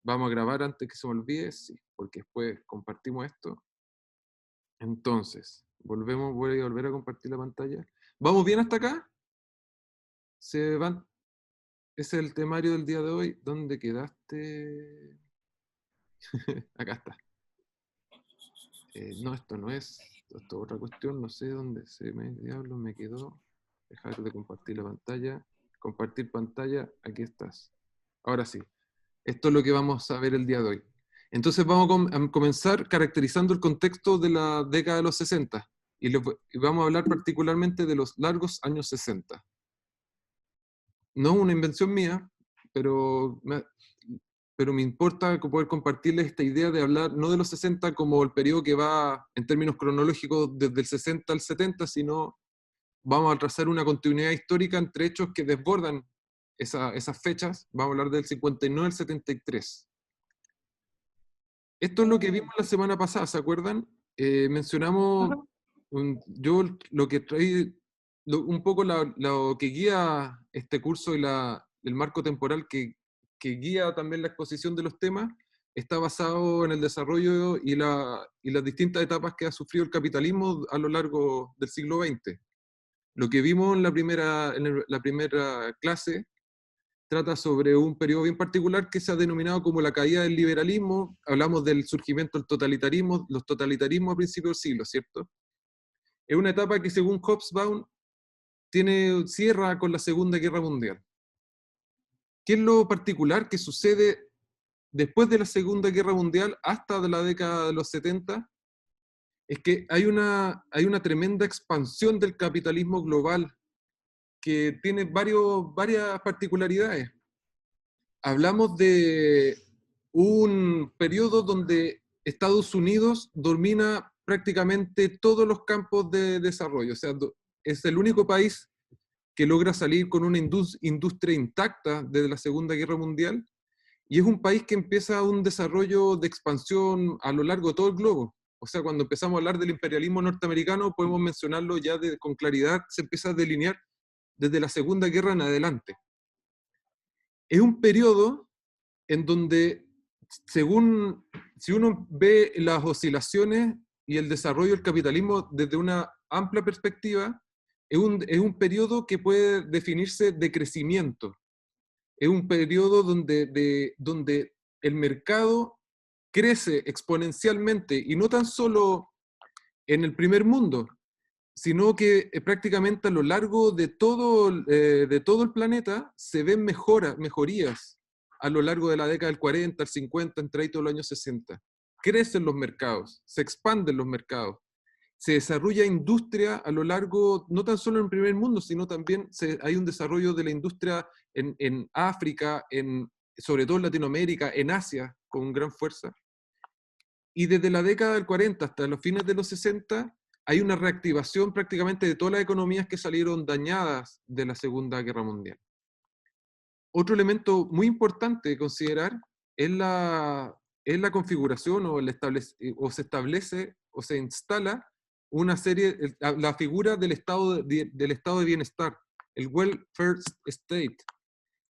Vamos a grabar antes que se me olvide, sí, porque después compartimos esto. Entonces, voy a volver a compartir la pantalla. ¿Vamos bien hasta acá? ¿Se van? Ese es el temario del día de hoy. ¿Dónde quedaste? Acá está. No, esto no es. Esto es otra cuestión. No sé dónde diablo me quedó. Dejar de compartir la pantalla. Compartir pantalla. Aquí estás. Ahora sí. Esto es lo que vamos a ver el día de hoy. Entonces vamos a comenzar caracterizando el contexto de la década de los 60 y vamos a hablar particularmente de los largos años 60. No es una invención mía, pero me importa poder compartirles esta idea de hablar no de los 60 como el periodo que va en términos cronológicos desde el 60 al 70, sino vamos a trazar una continuidad histórica entre hechos que desbordan esas fechas. Vamos a hablar del 59 al 73. Esto es lo que vimos la semana pasada, ¿se acuerdan? Mencionamos, yo lo que traí, un poco lo que guía este curso y el marco temporal que guía también la exposición de los temas, está basado en el desarrollo y las distintas etapas que ha sufrido el capitalismo a lo largo del siglo XX. Lo que vimos en la primera clase trata sobre un periodo bien particular que se ha denominado como la caída del liberalismo. Hablamos del surgimiento del totalitarismo, los totalitarismos a principios del siglo, ¿cierto? Es una etapa que según Hobsbawm cierra con la Segunda Guerra Mundial. ¿Qué es lo particular que sucede después de la Segunda Guerra Mundial hasta la década de los 70? Es que hay una tremenda expansión del capitalismo global que tiene varias particularidades. Hablamos de un periodo donde Estados Unidos domina prácticamente todos los campos de desarrollo. O sea, es el único país que logra salir con una industria intacta desde la Segunda Guerra Mundial, y es un país que empieza un desarrollo de expansión a lo largo de todo el globo. O sea, cuando empezamos a hablar del imperialismo norteamericano, podemos mencionarlo ya con claridad, se empieza a delinear desde la Segunda Guerra en adelante. Es un periodo en donde, si uno ve las oscilaciones y el desarrollo del capitalismo desde una amplia perspectiva, es un periodo que puede definirse de crecimiento. Es un periodo donde el mercado crece exponencialmente, y no tan solo en el primer mundo, sino que prácticamente a lo largo de todo el planeta se ven mejorías a lo largo de la década del 40, el 50, entre ahí todos los años 60. Crecen los mercados, se expanden los mercados, se desarrolla industria a lo largo, no tan solo en el primer mundo, sino también hay un desarrollo de la industria en África, sobre todo en Latinoamérica, en Asia, con gran fuerza. Y desde la década del 40 hasta los fines de los 60, hay una reactivación prácticamente de todas las economías que salieron dañadas de la Segunda Guerra Mundial. Otro elemento muy importante de considerar es la configuración o se establece o se instala una serie, la figura del estado de bienestar, el welfare state,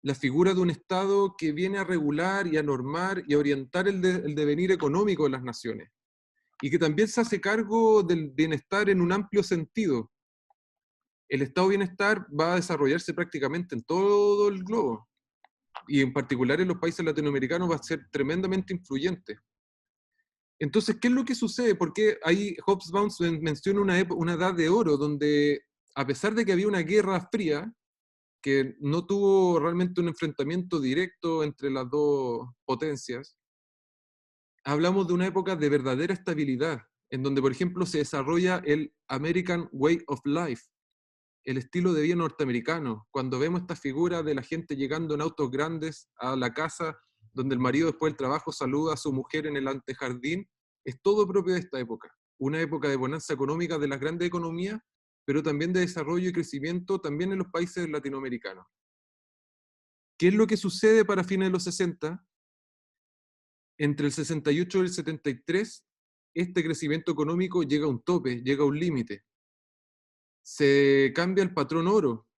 la figura de un Estado que viene a regular y a normar y a orientar el devenir económico de las naciones, y que también se hace cargo del bienestar en un amplio sentido. El estado de bienestar va a desarrollarse prácticamente en todo el globo, y en particular en los países latinoamericanos va a ser tremendamente influyente. Entonces, ¿qué es lo que sucede? Porque ahí Hobsbawm menciona una edad de oro donde, a pesar de que había una guerra fría, que no tuvo realmente un enfrentamiento directo entre las dos potencias, hablamos de una época de verdadera estabilidad, en donde, por ejemplo, se desarrolla el American Way of Life, el estilo de vida norteamericano. Cuando vemos esta figura de la gente llegando en autos grandes a la casa, donde el marido después del trabajo saluda a su mujer en el antejardín, es todo propio de esta época. Una época de bonanza económica de las grandes economías, pero también de desarrollo y crecimiento también en los países latinoamericanos. ¿Qué es lo que sucede para fines de los 60? Entre el 68 y el 73, este crecimiento económico llega a un tope, llega a un límite. Se cambia el patrón oro.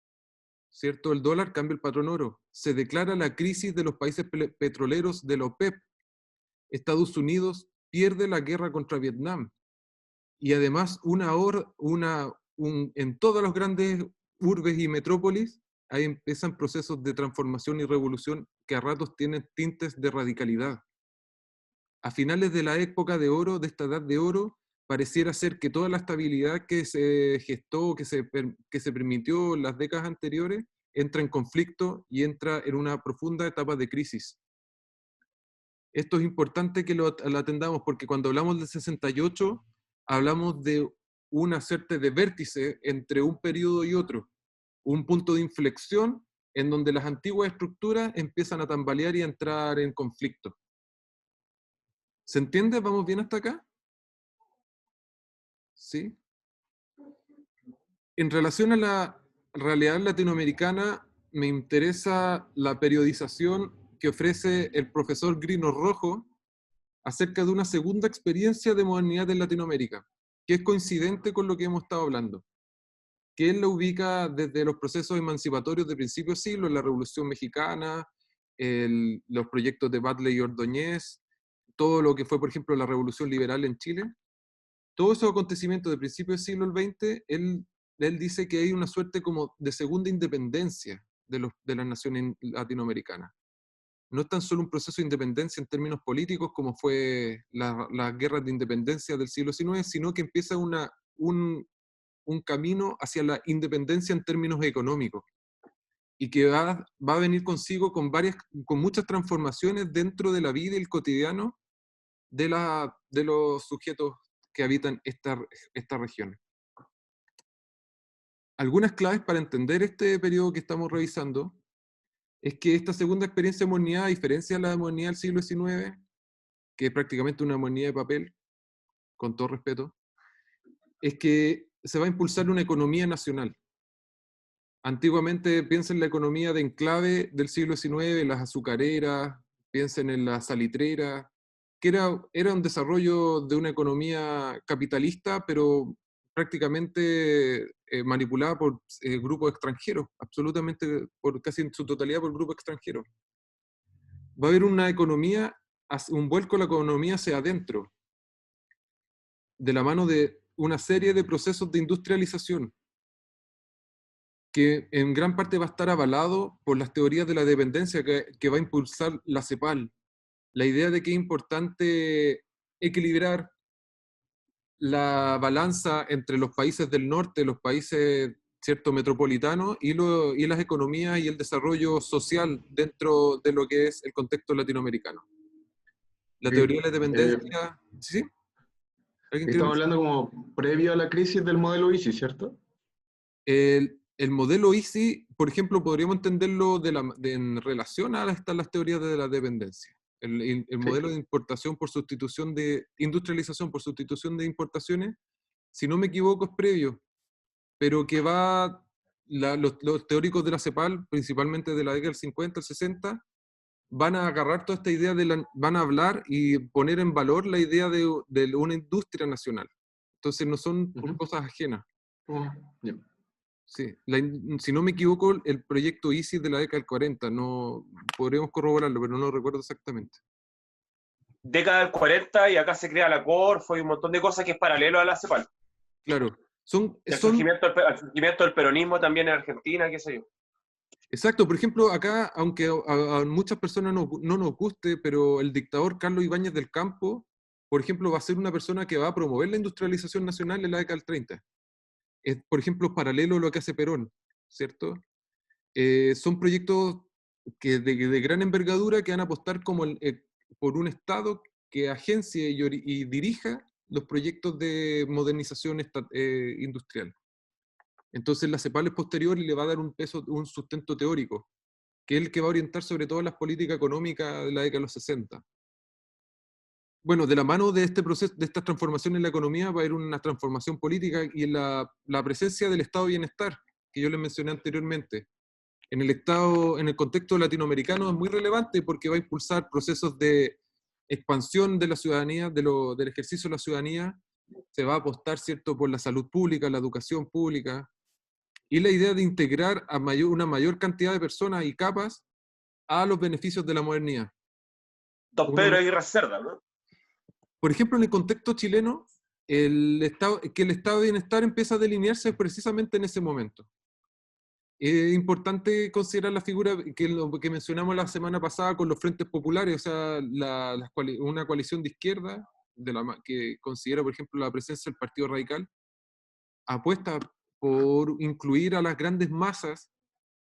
¿cierto? El dólar cambia el patrón oro. Se declara la crisis de los países petroleros de la OPEP. Estados Unidos pierde la guerra contra Vietnam. Y además, en todas las grandes urbes y metrópolis, ahí empiezan procesos de transformación y revolución que a ratos tienen tintes de radicalidad. A finales de la época de oro, de esta edad de oro, pareciera ser que toda la estabilidad que se gestó, que se permitió en las décadas anteriores, entra en conflicto y entra en una profunda etapa de crisis. Esto es importante que lo atendamos porque cuando hablamos del 68, hablamos de una suerte de vértice entre un periodo y otro, un punto de inflexión en donde las antiguas estructuras empiezan a tambalear y a entrar en conflicto. ¿Se entiende? ¿Vamos bien hasta acá? ¿Sí? En relación a la realidad latinoamericana, me interesa la periodización que ofrece el profesor Grino Rojo acerca de una segunda experiencia de modernidad en Latinoamérica, que es coincidente con lo que hemos estado hablando, que él la ubica desde los procesos emancipatorios de principio de siglo, la Revolución Mexicana, los proyectos de Batlle y Ordóñez, todo lo que fue, por ejemplo, la Revolución Liberal en Chile. Todos esos acontecimientos de principio del siglo XX, él dice que hay una suerte como de segunda independencia de las naciones latinoamericanas. No es tan solo un proceso de independencia en términos políticos como fue las guerras de independencia del siglo XIX, sino que empieza un camino hacia la independencia en términos económicos y que va a venir consigo con muchas transformaciones dentro de la vida y el cotidiano de los sujetos que habitan esta región. Algunas claves para entender este periodo que estamos revisando es que esta segunda experiencia de modernidad, a diferencia de la modernidad del siglo XIX, que es prácticamente una modernidad de papel, con todo respeto, es que se va a impulsar una economía nacional. Antiguamente piensen en la economía de enclave del siglo XIX, las azucareras, piensen en la salitrera, que era un desarrollo de una economía capitalista, pero prácticamente manipulada por grupos extranjeros, absolutamente, casi en su totalidad por grupos extranjeros. Va a haber una economía, un vuelco a la economía hacia adentro, de la mano de una serie de procesos de industrialización, que en gran parte va a estar avalado por las teorías de la dependencia que va a impulsar la CEPAL. La idea de que es importante equilibrar la balanza entre los países del norte, los países cierto metropolitanos y las economías y el desarrollo social dentro de lo que es el contexto latinoamericano. La teoría de la dependencia, ¿sí? ¿Alguien quiere Estamos mencionar? hablando como previo a la crisis del modelo ICI, ¿cierto? El modelo ICI, por ejemplo, podríamos entenderlo en relación a las teorías de la dependencia. El modelo de importación por sustitución industrialización por sustitución de importaciones, si no me equivoco, es previo, pero que los teóricos de la CEPAL, principalmente de la década del 50, el 60, van a agarrar toda esta idea, van a hablar y poner en valor la idea de una industria nacional. Entonces no son cosas ajenas. Bien. Sí, si no me equivoco, el proyecto ISIS de la década del 40, no, podríamos corroborarlo, pero no lo recuerdo exactamente. Década del 40 y acá se crea la CORFO y un montón de cosas que es paralelo a la CEPAL. Claro, El surgimiento del peronismo también en Argentina, qué sé yo. exacto, por ejemplo, acá, aunque a muchas personas no nos guste, pero el dictador Carlos Ibáñez del Campo, por ejemplo, va a ser una persona que va a promover la industrialización nacional en la década del 30. Es, por ejemplo, paralelo a lo que hace Perón, ¿cierto? Son proyectos de gran envergadura que van a apostar por un Estado que agencie y dirija los proyectos de modernización industrial. Entonces la CEPAL es posterior y le va a dar un peso, un sustento teórico, que es el que va a orientar sobre todo las políticas económicas de la década de los 60. Bueno, de la mano de este proceso, de esta transformación en la economía, va a haber una transformación política y en la presencia del Estado de Bienestar, que yo les mencioné anteriormente. En el contexto latinoamericano es muy relevante porque va a impulsar procesos de expansión de la ciudadanía, del ejercicio de la ciudadanía. Se va a apostar, ¿cierto?, por la salud pública, la educación pública. y la idea de integrar a una mayor cantidad de personas y capas a los beneficios de la modernidad. Don Pedro Aguirre Cerda, ¿no? Por ejemplo, en el contexto chileno, que el estado de bienestar empieza a delinearse precisamente en ese momento. Es importante considerar la figura que mencionamos la semana pasada con los frentes populares, o sea, una coalición de izquierda que considera, por ejemplo, la presencia del Partido Radical, apuesta por incluir a las grandes masas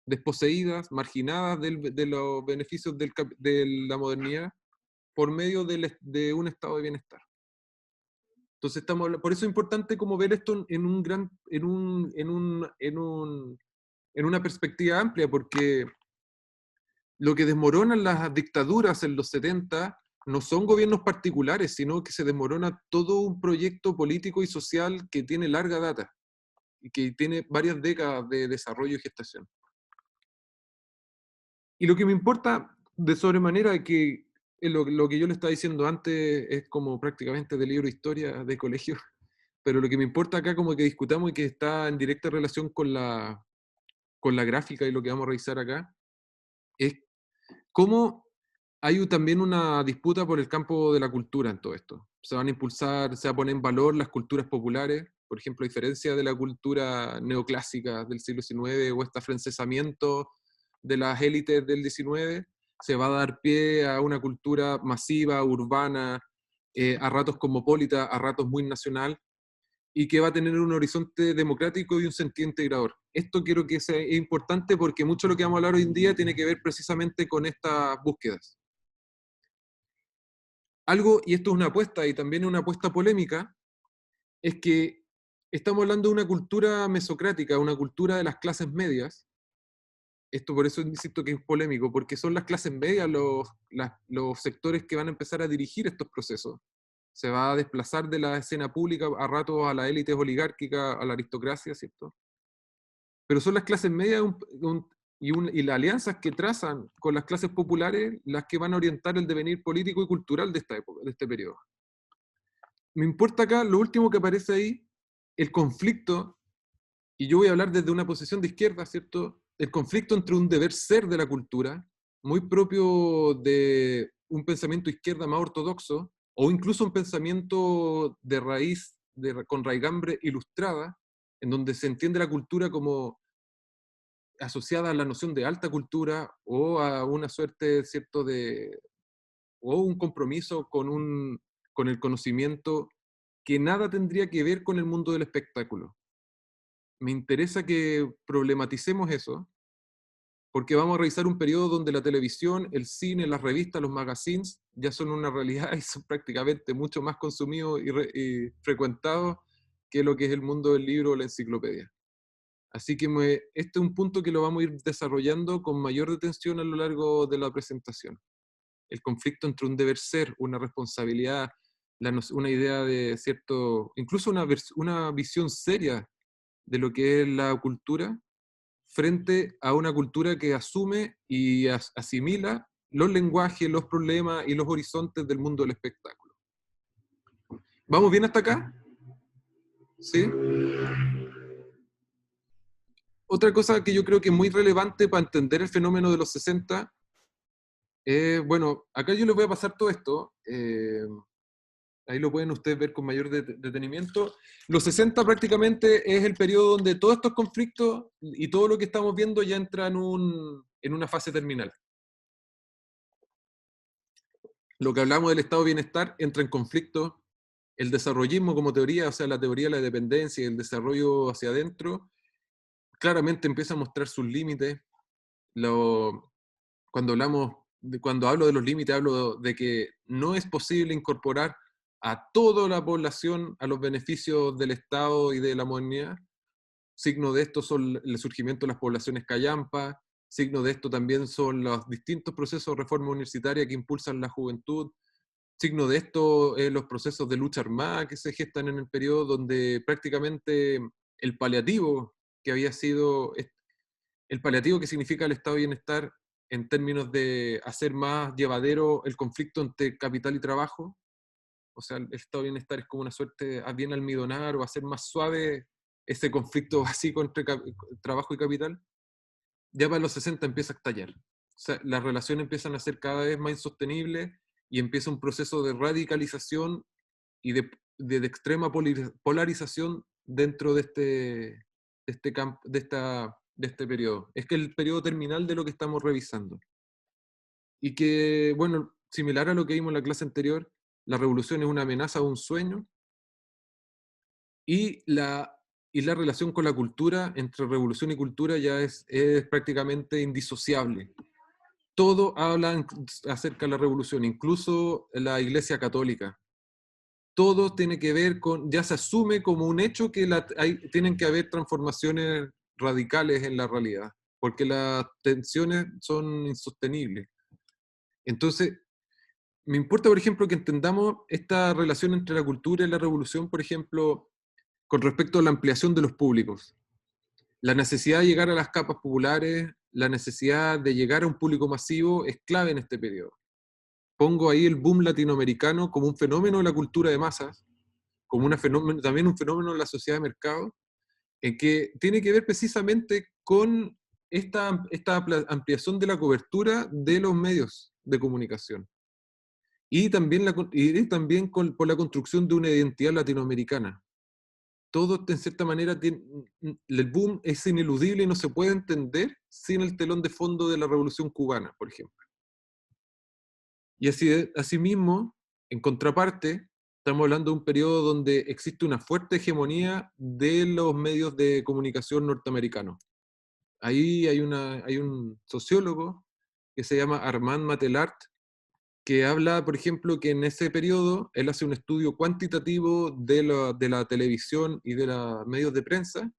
desposeídas, marginadas de los beneficios de la modernidad por medio de un estado de bienestar. Entonces por eso es importante como ver esto en una perspectiva amplia, porque lo que desmoronan las dictaduras en los 70 no son gobiernos particulares, sino que se desmorona todo un proyecto político y social que tiene larga data y que tiene varias décadas de desarrollo y gestación. Y lo que me importa de sobremanera, que lo que yo le estaba diciendo antes es como prácticamente de libro de historia de colegio, pero lo que me importa acá como que discutamos y que está en directa relación con la gráfica y lo que vamos a revisar acá, es cómo hay también una disputa por el campo de la cultura en todo esto. Se van a impulsar, se va a poner en valor las culturas populares, por ejemplo, a diferencia de la cultura neoclásica del siglo XIX o este afrancesamiento de las élites del XIX, se va a dar pie a una cultura masiva, urbana, a ratos cosmopolita, a ratos muy nacional, y que va a tener un horizonte democrático y un sentido integrador. Esto quiero que sea importante porque mucho de lo que vamos a hablar hoy en día tiene que ver precisamente con estas búsquedas. Algo, y esto es una apuesta y también es una apuesta polémica, es que estamos hablando de una cultura mesocrática, una cultura de las clases medias. Esto por eso insisto que es polémico, porque son las clases medias los sectores que van a empezar a dirigir estos procesos. Se va a desplazar de la escena pública a ratos a la élite oligárquica, a la aristocracia, ¿cierto? Pero son las clases medias y las alianzas que trazan con las clases populares las que van a orientar el devenir político y cultural de esta época, de este periodo. Me importa acá lo último que aparece ahí, el conflicto, y yo voy a hablar desde una posición de izquierda, ¿cierto? El conflicto entre un deber ser de la cultura, muy propio de un pensamiento izquierda más ortodoxo, o incluso un pensamiento de raíz, con raigambre ilustrada, en donde se entiende la cultura como asociada a la noción de alta cultura o a una suerte, ¿cierto?, o un compromiso con el conocimiento que nada tendría que ver con el mundo del espectáculo. Me interesa que problematicemos eso, porque vamos a revisar un periodo donde la televisión, el cine, las revistas, los magazines ya son una realidad y son prácticamente mucho más consumidos y frecuentados que lo que es el mundo del libro o la enciclopedia. Así que este es un punto que lo vamos a ir desarrollando con mayor detención a lo largo de la presentación. El conflicto entre un deber ser, una responsabilidad, una idea de cierto, incluso una visión seria de lo que es la cultura, frente a una cultura que asume y asimila los lenguajes, los problemas y los horizontes del mundo del espectáculo. ¿Vamos bien hasta acá? ¿Sí? Otra cosa que yo creo que es muy relevante para entender el fenómeno de los 60, bueno, acá yo les voy a pasar todo esto, ahí lo pueden ustedes ver con mayor detenimiento. Los 60 prácticamente es el periodo donde todos estos conflictos y todo lo que estamos viendo ya entra en una fase terminal. Lo que hablamos del estado de bienestar entra en conflicto, el desarrollismo como teoría, o sea, la teoría de la dependencia y el desarrollo hacia adentro, claramente empieza a mostrar sus límites. Cuando hablo de los límites, hablo de que no es posible incorporar a toda la población a los beneficios del Estado y de la modernidad. Signo de esto son el surgimiento de las poblaciones callampas, signo de esto también son los distintos procesos de reforma universitaria que impulsan la juventud, signo de esto los procesos de lucha armada que se gestan en el periodo donde prácticamente el paliativo que había sido, el paliativo que significa el estado de bienestar en términos de hacer más llevadero el conflicto entre capital y trabajo, o sea, el estado de bienestar es como una suerte a bien almidonar o hacer más suave ese conflicto básico entre trabajo y capital, ya para los 60 empieza a estallar. O sea, las relaciones empiezan a ser cada vez más insostenibles y empieza un proceso de radicalización y de extrema polarización dentro de este periodo. Es que el periodo terminal de lo que estamos revisando. Y que, bueno, similar a lo que vimos en la clase anterior, la revolución es una amenaza o un sueño, y la relación con la cultura, entre revolución y cultura, ya es prácticamente indisociable. Todo habla acerca de la revolución, incluso la Iglesia Católica. Todo tiene que ver con, ya se asume como un hecho que tienen que haber transformaciones radicales en la realidad, porque las tensiones son insostenibles. Entonces, me importa, por ejemplo, que entendamos esta relación entre la cultura y la revolución, por ejemplo, con respecto a la ampliación de los públicos. La necesidad de llegar a las capas populares, la necesidad de llegar a un público masivo es clave en este periodo. Pongo ahí el boom latinoamericano como un fenómeno de la cultura de masas, como también un fenómeno de la sociedad de mercado, que tiene que ver precisamente con esta ampliación de la cobertura de los medios de comunicación. Y también, por la construcción de una identidad latinoamericana. Todo, en cierta manera, el boom es ineludible y no se puede entender sin el telón de fondo de la Revolución Cubana, por ejemplo. Y asimismo, en contraparte, estamos hablando de un periodo donde existe una fuerte hegemonía de los medios de comunicación norteamericanos. Ahí hay un sociólogo que se llama Armand Matelart, que habla, por ejemplo, que en ese periodo él hace un estudio cuantitativo de la televisión y de los medios de prensa.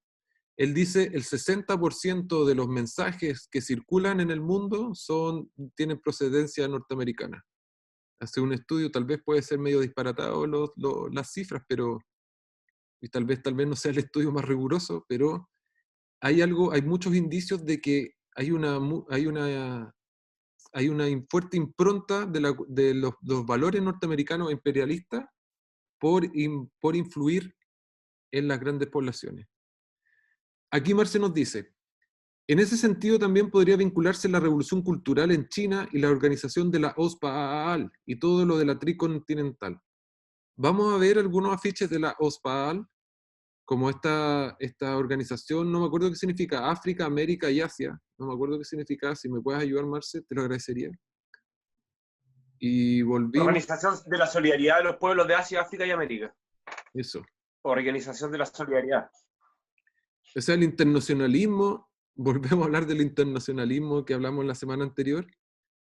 Él dice el 60% de los mensajes que circulan en el mundo tienen procedencia norteamericana. Hace un estudio, tal vez puede ser medio disparatado las cifras, pero y tal vez no sea el estudio más riguroso, pero hay muchos indicios de que hay una fuerte impronta de los valores norteamericanos imperialistas por influir en las grandes poblaciones. Aquí Marce nos dice, en ese sentido también podría vincularse la revolución cultural en China y la organización de la OSPAAL y todo lo de la tricontinental. Vamos a ver algunos afiches de la OSPAAL, como esta organización, no me acuerdo qué significa, África, América y Asia, no me acuerdo qué significa, si me puedes ayudar, Marce, te lo agradecería. Y volvimos. Organización de la Solidaridad de los Pueblos de Asia, África y América. Eso. Organización de la Solidaridad. O sea, el internacionalismo, volvemos a hablar del internacionalismo que hablamos la semana anterior,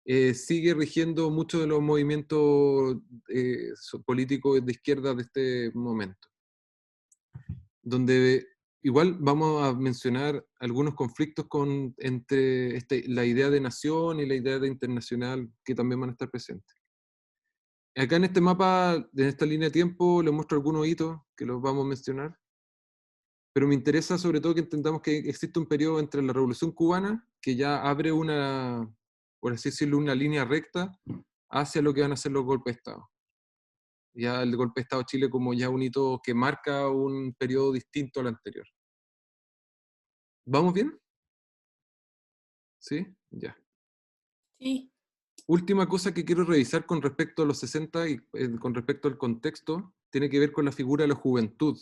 sigue rigiendo muchos de los movimientos políticos de izquierda de este momento. Donde igual vamos a mencionar algunos conflictos entre la idea de nación y la idea de internacional que también van a estar presentes. Acá en este mapa, en esta línea de tiempo, les muestro algunos hitos que los vamos a mencionar. Pero me interesa sobre todo que entendamos que existe un periodo entre la Revolución Cubana, que ya abre por así decirlo, una línea recta hacia lo que van a ser los golpes de Estado. Ya el golpe de Estado de Chile como ya un hito que marca un periodo distinto al anterior. ¿Vamos bien? ¿Sí? Ya. Sí. Última cosa que quiero revisar con respecto a los 60 y con respecto al contexto, tiene que ver con la figura de la juventud.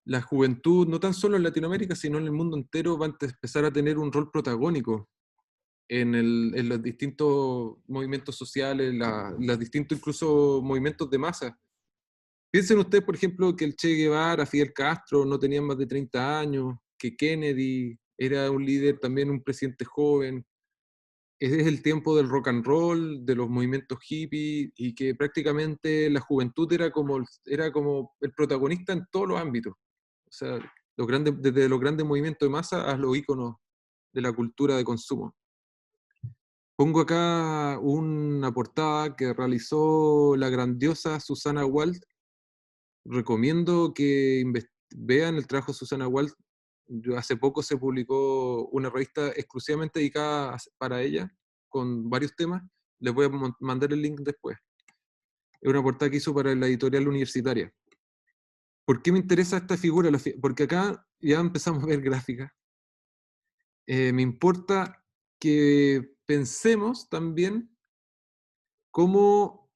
La juventud, no tan solo en Latinoamérica, sino en el mundo entero, va a empezar a tener un rol protagónico en los distintos movimientos sociales, los distintos incluso movimientos de masa. Piensen ustedes, por ejemplo, que el Che Guevara, Fidel Castro no tenían más de 30 años, que Kennedy era un líder, también un presidente joven. Ese es el tiempo del rock and roll, de los movimientos hippies, y que prácticamente la juventud era como el protagonista en todos los ámbitos. O sea, desde los grandes movimientos de masa a los íconos de la cultura de consumo. Pongo acá una portada que realizó la grandiosa Susana Wald. Recomiendo que vean el trabajo de Susana Wald. Hace poco se publicó una revista exclusivamente dedicada para ella, con varios temas. Les voy a mandar el link después. Es una portada que hizo para la editorial universitaria. ¿Por qué me interesa esta figura? Porque acá ya empezamos a ver gráficas. Me importa que pensemos también cómo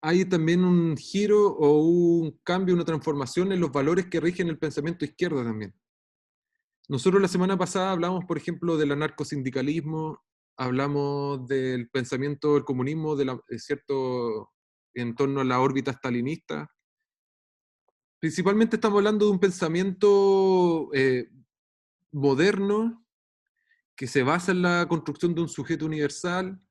hay también un giro o un cambio, una transformación en los valores que rigen el pensamiento izquierdo también. Nosotros la semana pasada hablamos, por ejemplo, del anarcosindicalismo, hablamos del pensamiento del comunismo, cierto, en torno a la órbita stalinista. Principalmente estamos hablando de un pensamiento moderno que se basa en la construcción de un sujeto universal,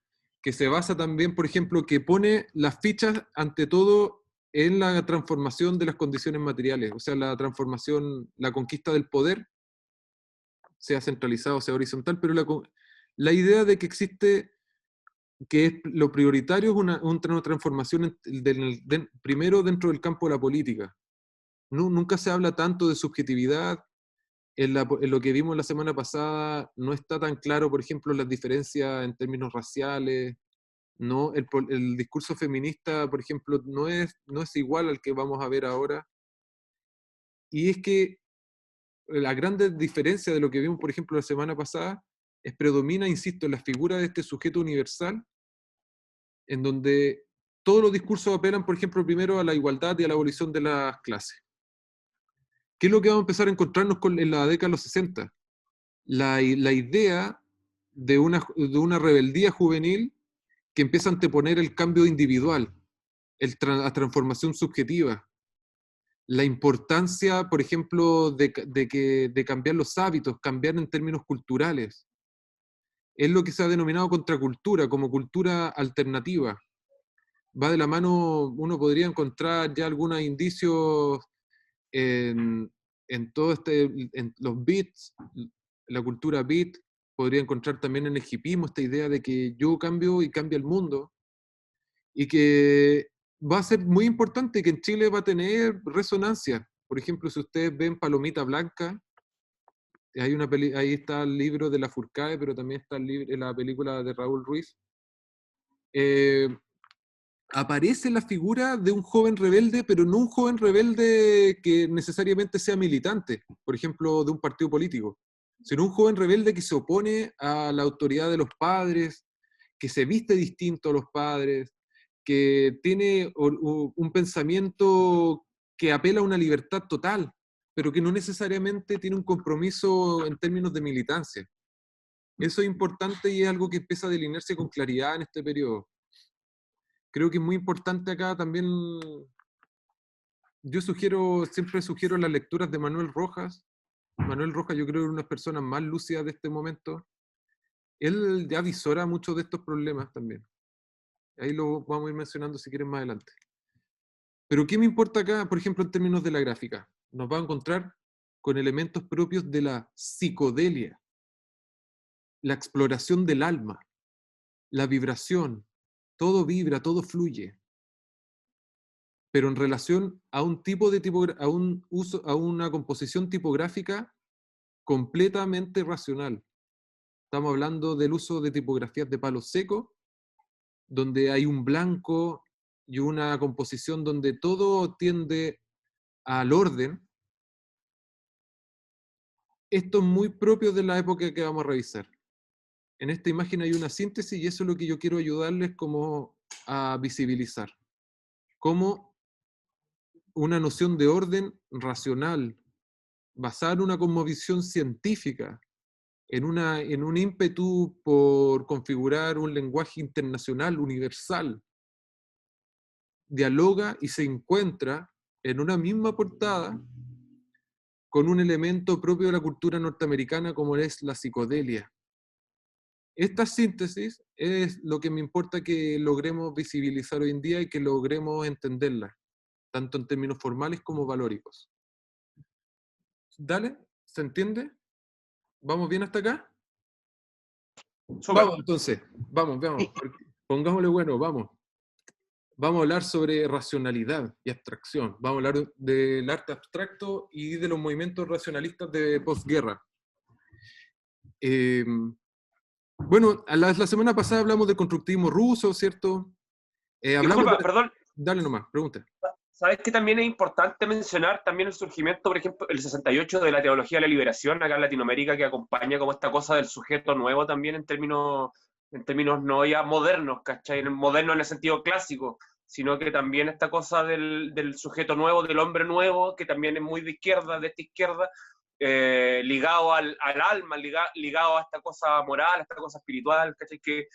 que se basa también, por ejemplo, que pone las fichas ante todo en la transformación de las condiciones materiales, o sea, la transformación, la conquista del poder, sea centralizado, sea horizontal, pero la idea de que existe, que es lo prioritario es una transformación primero dentro del campo de la política. Nunca se habla tanto de subjetividad. En lo que vimos la semana pasada no está tan claro, por ejemplo, las diferencias en términos raciales. No, el discurso feminista, por ejemplo, no es igual al que vamos a ver ahora. Y es que la gran diferencia de lo que vimos, por ejemplo, la semana pasada, predomina, insisto, en la figura de este sujeto universal, en donde todos los discursos apelan, por ejemplo, primero a la igualdad y a la abolición de las clases. ¿Qué es lo que vamos a empezar a encontrarnos en la década de los 60? La idea de una rebeldía juvenil que empieza a anteponer el cambio individual, la transformación subjetiva, la importancia, por ejemplo, de cambiar los hábitos, cambiar en términos culturales. Es lo que se ha denominado contracultura, como cultura alternativa. Va de la mano, uno podría encontrar ya algunos indicios en todo en los beats, la cultura beat, podría encontrar también en el hipismo esta idea de que yo cambio y cambia el mundo, y que va a ser muy importante, que en Chile va a tener resonancia. Por ejemplo, si ustedes ven Palomita Blanca, ahí está el libro de Lafourcade, pero también está la película de Raúl Ruiz. Aparece la figura de un joven rebelde, pero no un joven rebelde que necesariamente sea militante, por ejemplo, de un partido político, sino un joven rebelde que se opone a la autoridad de los padres, que se viste distinto a los padres, que tiene un pensamiento que apela a una libertad total, pero que no necesariamente tiene un compromiso en términos de militancia. Eso es importante y es algo que empieza a delinearse con claridad en este periodo. Creo que es muy importante acá también. Yo siempre sugiero las lecturas de Manuel Rojas. Manuel Rojas, yo creo que es una de las personas más lúcidas de este momento. Él ya visora muchos de estos problemas también. Ahí lo vamos a ir mencionando si quieren más adelante. Pero ¿qué me importa acá, por ejemplo, en términos de la gráfica? Nos va a encontrar con elementos propios de la psicodelia, la exploración del alma, la vibración. Todo vibra, todo fluye. Pero en relación a un tipo de a un uso, a una composición tipográfica completamente racional. Estamos hablando del uso de tipografías de palo seco, donde hay un blanco y una composición donde todo tiende al orden. Esto es muy propio de la época que vamos a revisar. En esta imagen hay una síntesis y eso es lo que yo quiero ayudarles como a visibilizar. Como una noción de orden racional, basada en una cosmovisión científica, en un ímpetu por configurar un lenguaje internacional, universal, dialoga y se encuentra en una misma portada con un elemento propio de la cultura norteamericana como es la psicodelia. Esta síntesis es lo que me importa que logremos visibilizar hoy en día y que logremos entenderla, tanto en términos formales como valóricos. ¿Dale? ¿Se entiende? ¿Vamos bien hasta acá? Súper. Vamos, entonces, vamos. Pongámosle bueno, vamos. Vamos a hablar sobre racionalidad y abstracción. Vamos a hablar del arte abstracto y de los movimientos racionalistas de posguerra. Bueno, la semana pasada hablamos del constructivismo ruso, ¿cierto? Disculpa, perdón. Dale nomás, pregunta. ¿Sabes que también es importante mencionar también el surgimiento, por ejemplo, el 68 de la teología de la liberación acá en Latinoamérica, que acompaña como esta cosa del sujeto nuevo también en términos no ya modernos, ¿cachai? Moderno en el sentido clásico, sino que también esta cosa del sujeto nuevo, del hombre nuevo, que también es muy de izquierda, de esta izquierda, ligado al alma, ligado a esta cosa moral, a esta cosa espiritual, ¿cachai? Que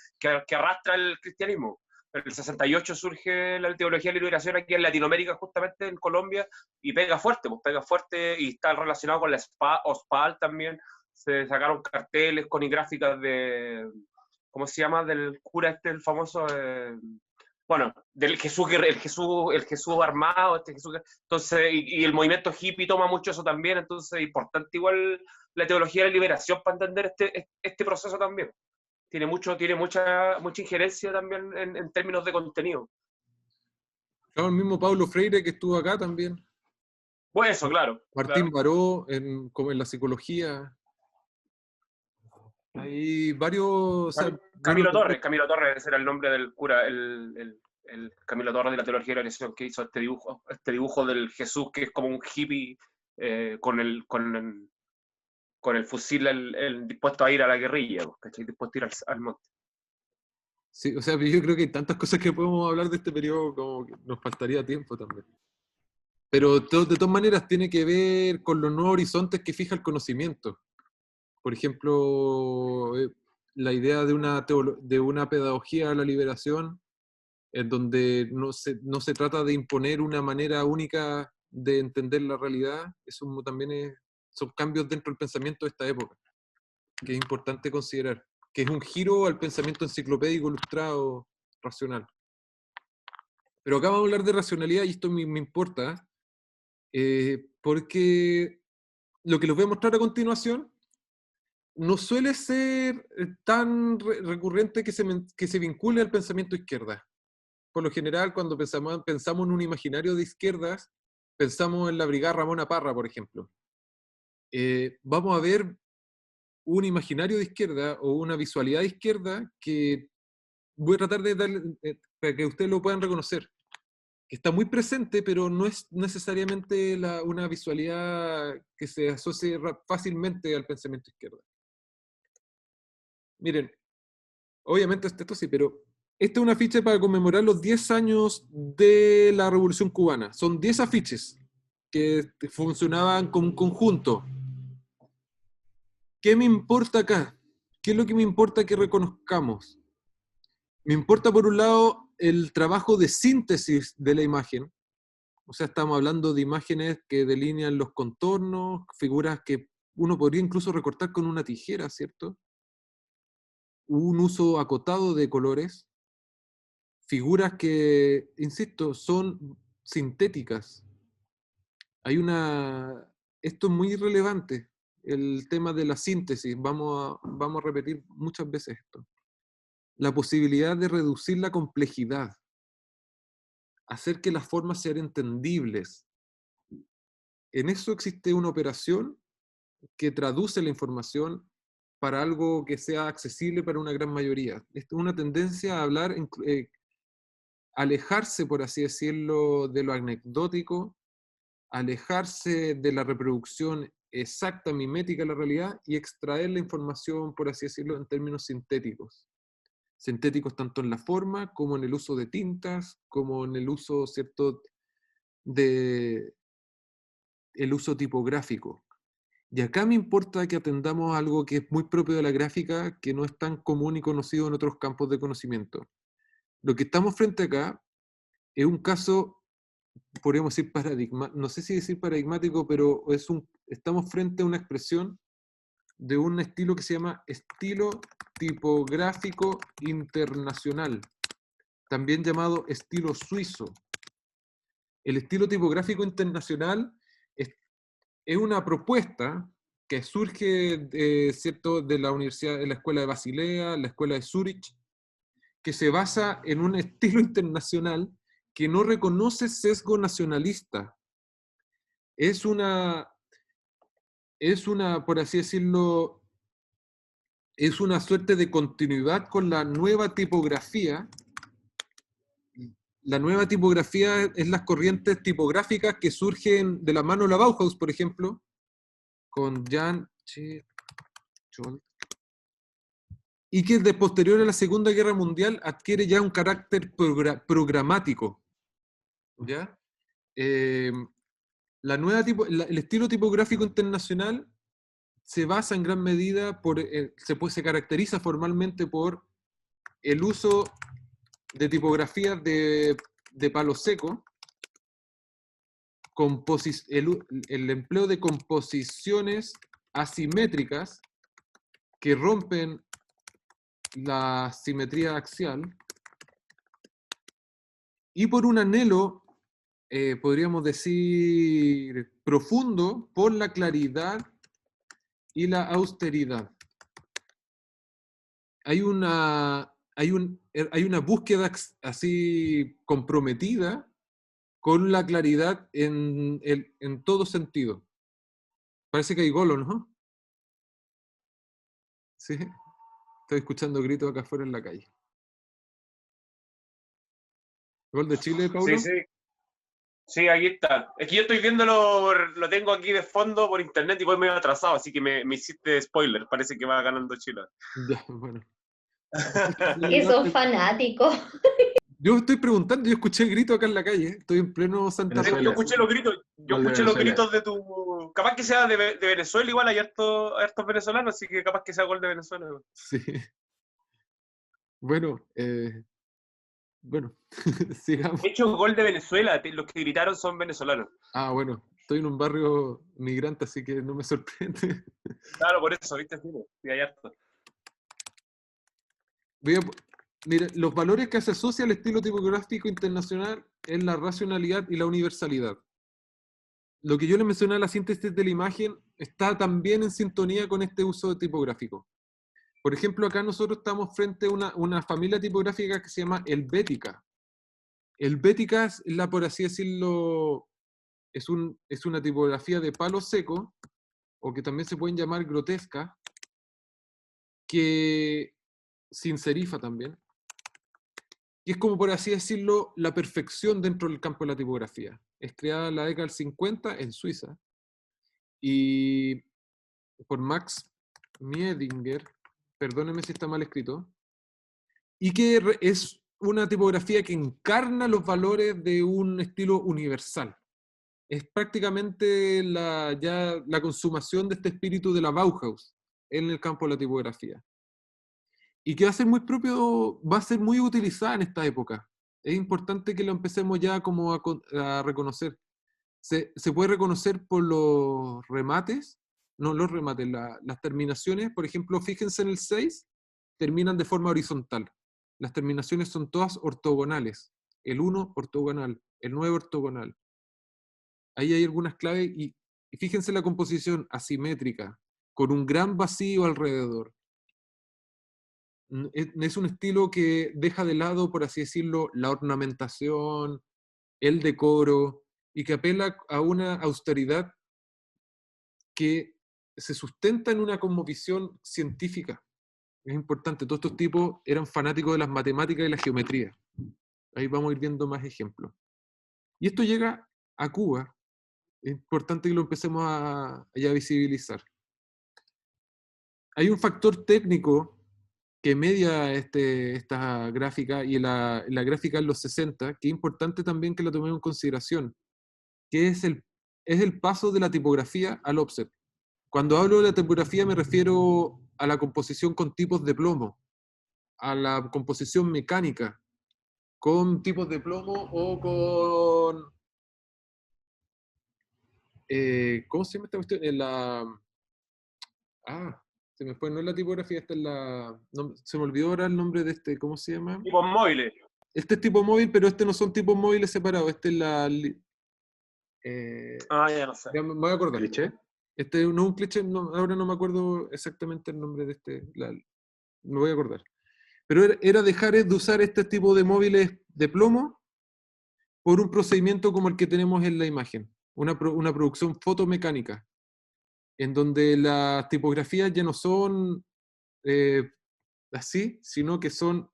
arrastra el cristianismo. En el 68 surge la teología de la liberación aquí en Latinoamérica, justamente en Colombia, y pega fuerte, pues pega fuerte y está relacionado con la OSPAL también. Se sacaron carteles con gráficas de, ¿cómo se llama? Del cura este, el famoso, bueno, del Jesús, el Jesús armado, entonces, y el movimiento hippie toma mucho eso también, entonces es importante igual la teología de la liberación para entender este proceso también. Tiene mucha injerencia también en términos de contenido. Claro, el mismo Paulo Freire que estuvo acá también. Pues eso, claro. Martín claro. Baró, como en la psicología. Hay varios... O sea, Camilo Torres era el nombre del cura, el Camilo Torres de la teología de la liberación, que hizo este dibujo del Jesús que es como un hippie con el fusil dispuesto a ir a la guerrilla, ¿cachai? Dispuesto a ir al monte. Sí, o sea, yo creo que hay tantas cosas que podemos hablar de este periodo como que nos faltaría tiempo también. Pero de todas maneras tiene que ver con los nuevos horizontes que fija el conocimiento. Por ejemplo, la idea de una pedagogía de la liberación, en donde no se trata de imponer una manera única de entender la realidad, eso también son cambios dentro del pensamiento de esta época, que es importante considerar, que es un giro al pensamiento enciclopédico ilustrado racional. Pero acá vamos a hablar de racionalidad y esto me importa, porque lo que les voy a mostrar a continuación no suele ser tan recurrente que se vincule al pensamiento izquierda. Por lo general, cuando pensamos en un imaginario de izquierdas, pensamos en la Brigada Ramona Parra, por ejemplo. Vamos a ver un imaginario de izquierda o una visualidad de izquierda que voy a tratar de darle, para que ustedes lo puedan reconocer, que está muy presente, pero no es necesariamente una visualidad que se asocie fácilmente al pensamiento izquierda. Miren, obviamente esto sí, pero esta es un afiche para conmemorar los 10 años de la Revolución Cubana. Son 10 afiches que funcionaban como un conjunto. ¿Qué me importa acá? ¿Qué es lo que me importa que reconozcamos? Me importa, por un lado, el trabajo de síntesis de la imagen. O sea, estamos hablando de imágenes que delinean los contornos, figuras que uno podría incluso recortar con una tijera, ¿cierto? Un uso acotado de colores, figuras que, insisto, son sintéticas. Esto es muy relevante, el tema de la síntesis, vamos a repetir muchas veces esto. La posibilidad de reducir la complejidad, hacer que las formas sean entendibles. En eso existe una operación que traduce la información para algo que sea accesible para una gran mayoría. Esto es una tendencia a hablar, alejarse, por así decirlo, de lo anecdótico, alejarse de la reproducción exacta, mimética de la realidad y extraer la información, por así decirlo, en términos sintéticos. Sintéticos tanto en la forma como en el uso de tintas, como en el uso, ¿cierto?, el uso tipográfico. Y acá me importa que atendamos algo que es muy propio de la gráfica, que no es tan común y conocido en otros campos de conocimiento. Lo que estamos frente acá es un caso, podríamos decir paradigmático, no sé si decir paradigmático, pero estamos frente a una expresión de un estilo que se llama estilo tipográfico internacional, también llamado estilo suizo. El estilo tipográfico internacional es una propuesta que surge ¿cierto?, de la universidad, de la Escuela de Basilea, la Escuela de Zúrich, que se basa en un estilo internacional que no reconoce sesgo nacionalista. Es una, por así decirlo, es una suerte de continuidad con la nueva tipografía, la nueva tipografía es las corrientes tipográficas que surgen de la mano de la Bauhaus, por ejemplo, con Jan Scholz, y que de posterior a la Segunda Guerra Mundial adquiere ya un carácter programático. ¿Ya? El estilo tipográfico internacional se basa en gran medida, se caracteriza formalmente por el uso de tipografías de palo seco, el empleo de composiciones asimétricas que rompen la simetría axial, y por un anhelo, podríamos decir, profundo por la claridad y la austeridad. Hay una búsqueda así comprometida con la claridad en todo sentido. Parece que hay golo, ¿no? Sí. Estoy escuchando gritos acá afuera en la calle. ¿Gol de Chile, Paulo? Sí, sí. Sí, aquí está. Es que yo estoy viéndolo, lo tengo aquí de fondo por internet y voy medio atrasado, así que me hiciste spoiler. Parece que va ganando Chile. Ya, bueno. Que son fanáticos. Yo estoy preguntando, yo escuché el grito acá en la calle, estoy en pleno Santa Venezuela. Rosa. Yo escuché los gritos, Gol de Venezuela. de tu... Capaz que sea de Venezuela, igual hay hartos venezolanos, así que capaz que sea gol de Venezuela. Sí. Bueno, sigamos. De hecho, gol de Venezuela, los que gritaron son venezolanos. Ah, bueno, estoy en un barrio migrante, así que no me sorprende. Claro, por eso, ¿viste? Sí, hay harto. Mira, los valores que se asocia al estilo tipográfico internacional es la racionalidad y la universalidad. Lo que yo le mencioné a la síntesis de la imagen está también en sintonía con este uso tipográfico. Por ejemplo, acá nosotros estamos frente a una familia tipográfica que se llama Helvética. Helvética es por así decirlo, es una tipografía de palo seco, o que también se pueden llamar grotesca, que sin serifa también, y es como por así decirlo la perfección dentro del campo de la tipografía. Es creada en la década del 50 en Suiza, y por Max Miedinger, perdónenme si está mal escrito, y que es una tipografía que encarna los valores de un estilo universal. Es prácticamente la consumación de este espíritu de la Bauhaus en el campo de la tipografía. Y que va a ser muy propio, va a ser muy utilizada en esta época. Es importante que lo empecemos ya como a reconocer. Se puede reconocer por los remates, no los remates, las terminaciones. Por ejemplo, fíjense en el 6, terminan de forma horizontal. Las terminaciones son todas ortogonales. El 1 ortogonal, el 9 ortogonal. Ahí hay algunas claves y fíjense la composición asimétrica, con un gran vacío alrededor. Es un estilo que deja de lado, por así decirlo, la ornamentación, el decoro, y que apela a una austeridad que se sustenta en una cosmovisión científica. Es importante, todos estos tipos eran fanáticos de las matemáticas y la geometría. Ahí vamos a ir viendo más ejemplos. Y esto llega a Cuba. Es importante que lo empecemos a visibilizar. Hay un factor técnico que media esta gráfica, y la gráfica en los 60, que es importante también que la tomemos en consideración, que es el paso de la tipografía al offset. Cuando hablo de la tipografía me refiero a la composición con tipos de plomo, a la composición mecánica, con tipos de plomo o con... ¿cómo se llama esta cuestión? Se me fue, no es la tipografía, esta es se me olvidó ahora el nombre de este, ¿cómo se llama? Tipos móviles. Este es tipo móvil, pero no son tipos móviles separados, este es Ya no sé. ya me voy a acordar. ¿Cliché? Este no es un cliché, ahora no me acuerdo exactamente el nombre de me voy a acordar. Pero era dejar de usar este tipo de móviles de plomo por un procedimiento como el que tenemos en la imagen, una producción fotomecánica, en donde las tipografías ya no son así, sino que son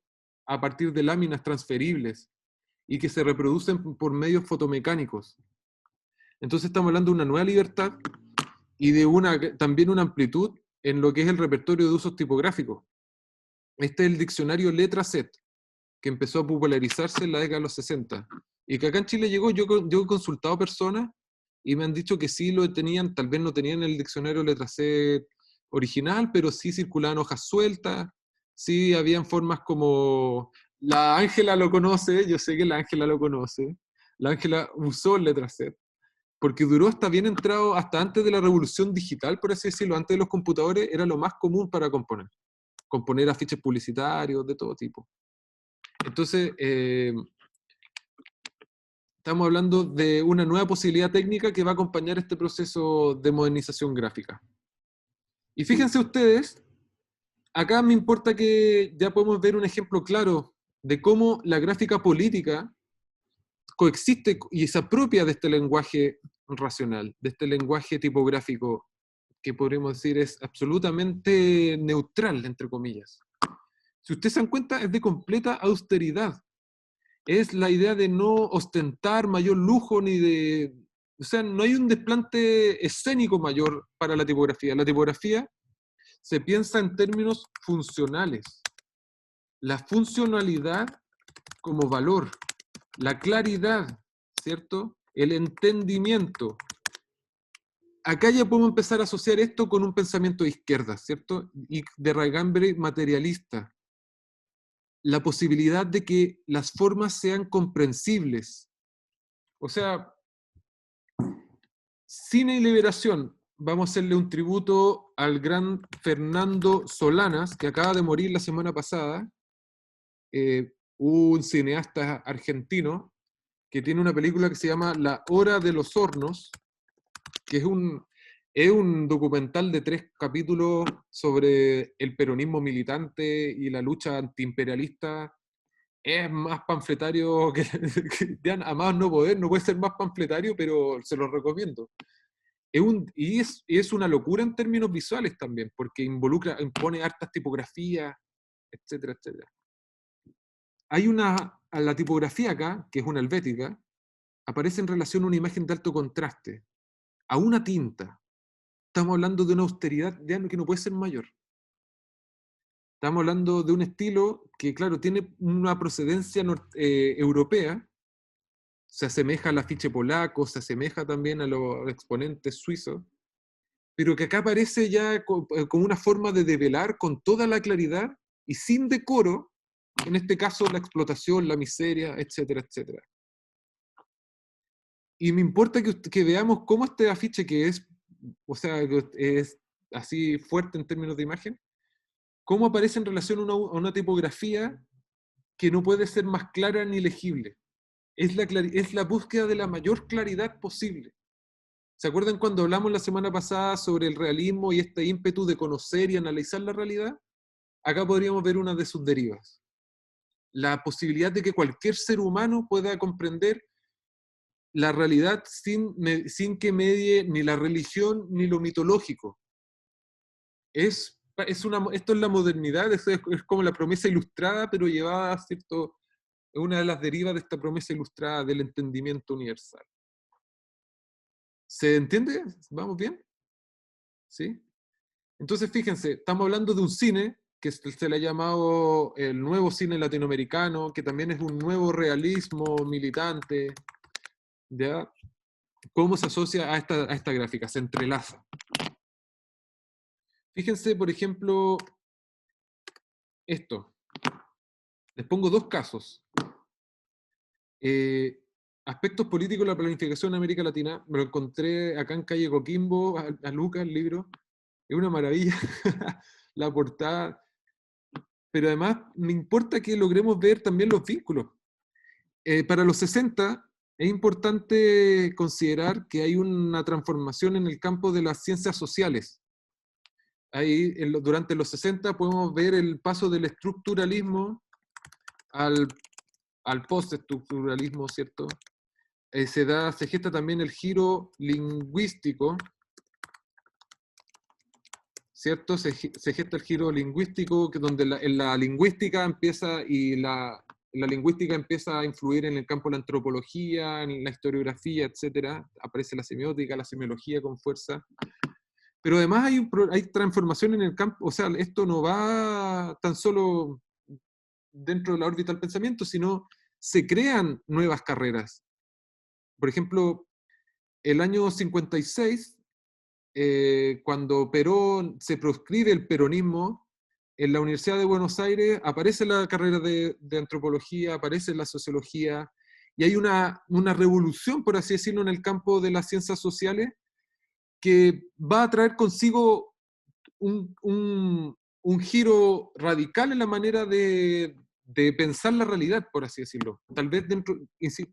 a partir de láminas transferibles, y que se reproducen por medios fotomecánicos. Entonces estamos hablando de una nueva libertad y de también una amplitud en lo que es el repertorio de usos tipográficos. Este es el diccionario Letraset, que empezó a popularizarse en la década de los 60, y que acá en Chile llegó. Yo he consultado personas y me han dicho que sí lo tenían, tal vez no tenían el diccionario Letraset original, pero sí circulaban hojas sueltas, sí habían formas como... La Ángela lo conoce, yo sé que la Ángela lo conoce. La Ángela usó el Letraset, porque duró hasta bien entrado, hasta antes de la revolución digital, por así decirlo, antes de los computadores, era lo más común para componer afiches publicitarios de todo tipo. Entonces, estamos hablando de una nueva posibilidad técnica que va a acompañar este proceso de modernización gráfica. Y fíjense ustedes, acá me importa que ya podemos ver un ejemplo claro de cómo la gráfica política coexiste y se apropia de este lenguaje racional, de este lenguaje tipográfico que podríamos decir es absolutamente neutral, entre comillas. Si ustedes se dan cuenta, es de completa austeridad. Es la idea de no ostentar mayor lujo ni de... O sea, no hay un desplante escénico mayor para la tipografía. La tipografía se piensa en términos funcionales. La funcionalidad como valor, la claridad, ¿cierto? El entendimiento. Acá ya podemos empezar a asociar esto con un pensamiento de izquierda, ¿cierto? Y de raigambre materialista. La posibilidad de que las formas sean comprensibles. O sea, Cine y Liberación, vamos a hacerle un tributo al gran Fernando Solanas, que acaba de morir la semana pasada, un cineasta argentino, que tiene una película que se llama La Hora de los Hornos, que es un documental de 3 capítulos sobre el peronismo militante y la lucha antiimperialista. Es más panfletario que a más no poder, no puede ser más panfletario, pero se lo recomiendo. Es una locura en términos visuales también, porque impone hartas tipografías, etcétera, etcétera. A la tipografía acá, que es una helvética, aparece en relación a una imagen de alto contraste, a una tinta. Estamos hablando de una austeridad que no puede ser mayor. Estamos hablando de un estilo que, claro, tiene una procedencia europea, se asemeja al afiche polaco, se asemeja también a los exponentes suizos, pero que acá aparece ya como una forma de develar con toda la claridad y sin decoro, en este caso la explotación, la miseria, etcétera, etcétera. Y me importa que veamos cómo este afiche que es, o sea, que es así fuerte en términos de imagen, cómo aparece en relación a una tipografía que no puede ser más clara ni legible. Es la búsqueda de la mayor claridad posible. ¿Se acuerdan cuando hablamos la semana pasada sobre el realismo y este ímpetu de conocer y analizar la realidad? Acá podríamos ver una de sus derivas. La posibilidad de que cualquier ser humano pueda comprender la realidad sin que medie ni la religión ni lo mitológico. Esto es la modernidad, es como la promesa ilustrada, pero llevada a cierto... Es una de las derivas de esta promesa ilustrada del entendimiento universal. ¿Se entiende? ¿Vamos bien? ¿Sí? Entonces, fíjense, estamos hablando de un cine que se le ha llamado el nuevo cine latinoamericano, que también es un nuevo realismo militante, ¿ya? ¿Cómo se asocia a esta gráfica? Se entrelaza. Fíjense, por ejemplo, esto. Les pongo 2 casos. Aspectos políticos de la planificación en América Latina. Me lo encontré acá en calle Coquimbo, a Lucas, el libro. Es una maravilla la portada. Pero además me importa que logremos ver también los vínculos. Para los 60 es importante considerar que hay una transformación en el campo de las ciencias sociales. Ahí, durante los 60 podemos ver el paso del estructuralismo al postestructuralismo, ¿cierto? Se gesta también el giro lingüístico, ¿cierto? Se gesta el giro lingüístico, donde en la lingüística empieza y la lingüística empieza a influir en el campo de la antropología, en la historiografía, etc. Aparece la semiótica, la semiología con fuerza. Pero además hay transformación en el campo, o sea, esto no va tan solo dentro de la órbita del pensamiento, sino se crean nuevas carreras. Por ejemplo, el año 56, cuando Perón se proscribe el peronismo, en la Universidad de Buenos Aires aparece la carrera de antropología, aparece la sociología, y hay una revolución, por así decirlo, en el campo de las ciencias sociales, que va a traer consigo un giro radical en la manera de pensar la realidad, por así decirlo. Tal vez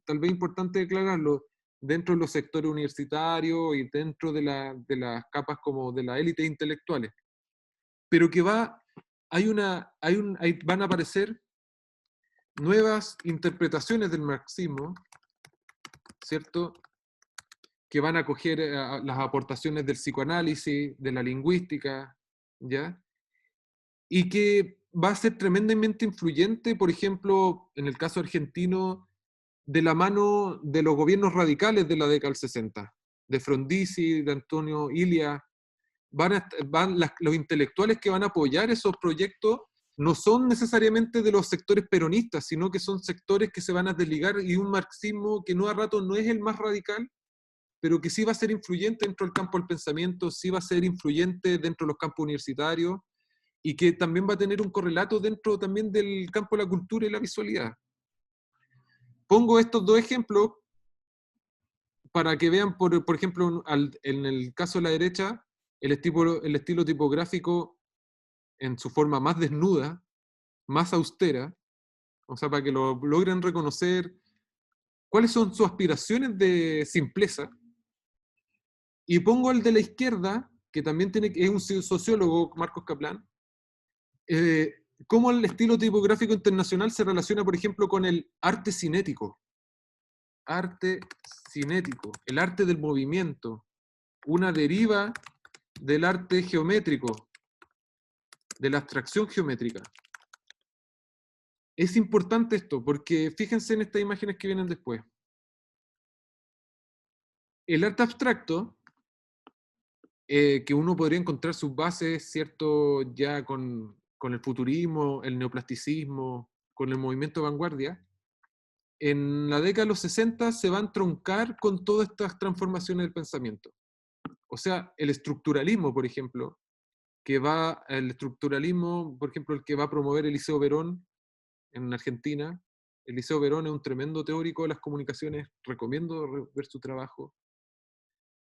tal vez importante aclararlo, dentro de los sectores universitarios y dentro de las capas como de las élites intelectuales. Pero que van a aparecer nuevas interpretaciones del marxismo, ¿cierto?, que van a coger las aportaciones del psicoanálisis, de la lingüística, ¿ya? Y que va a ser tremendamente influyente, por ejemplo, en el caso argentino, de la mano de los gobiernos radicales de la década del 60, de Frondizi, de Antonio Ilia. Los intelectuales que van a apoyar esos proyectos no son necesariamente de los sectores peronistas, sino que son sectores que se van a desligar, y un marxismo que no a rato no es el más radical, pero que sí va a ser influyente dentro del campo del pensamiento, sí va a ser influyente dentro de los campos universitarios, y que también va a tener un correlato dentro también del campo de la cultura y la visualidad. Pongo estos dos ejemplos para que vean, por ejemplo, en el caso de la derecha, el estilo tipográfico en su forma más desnuda, más austera, o sea, para que lo logren reconocer cuáles son sus aspiraciones de simpleza. Y pongo el de la izquierda, que también es un sociólogo, Marcos Kaplan, cómo el estilo tipográfico internacional se relaciona, por ejemplo, con el arte cinético. Arte cinético, el arte del movimiento, una deriva del arte geométrico, de la abstracción geométrica. Es importante esto, porque fíjense en estas imágenes que vienen después. El arte abstracto, que uno podría encontrar sus bases, ¿cierto?, ya con el futurismo, el neoplasticismo, con el movimiento de vanguardia, en la década de los 60 se va a entroncar con todas estas transformaciones del pensamiento. O sea, el estructuralismo, por ejemplo, el estructuralismo, por ejemplo, el que va a promover Eliseo Verón en Argentina. Eliseo Verón es un tremendo teórico de las comunicaciones, recomiendo ver su trabajo.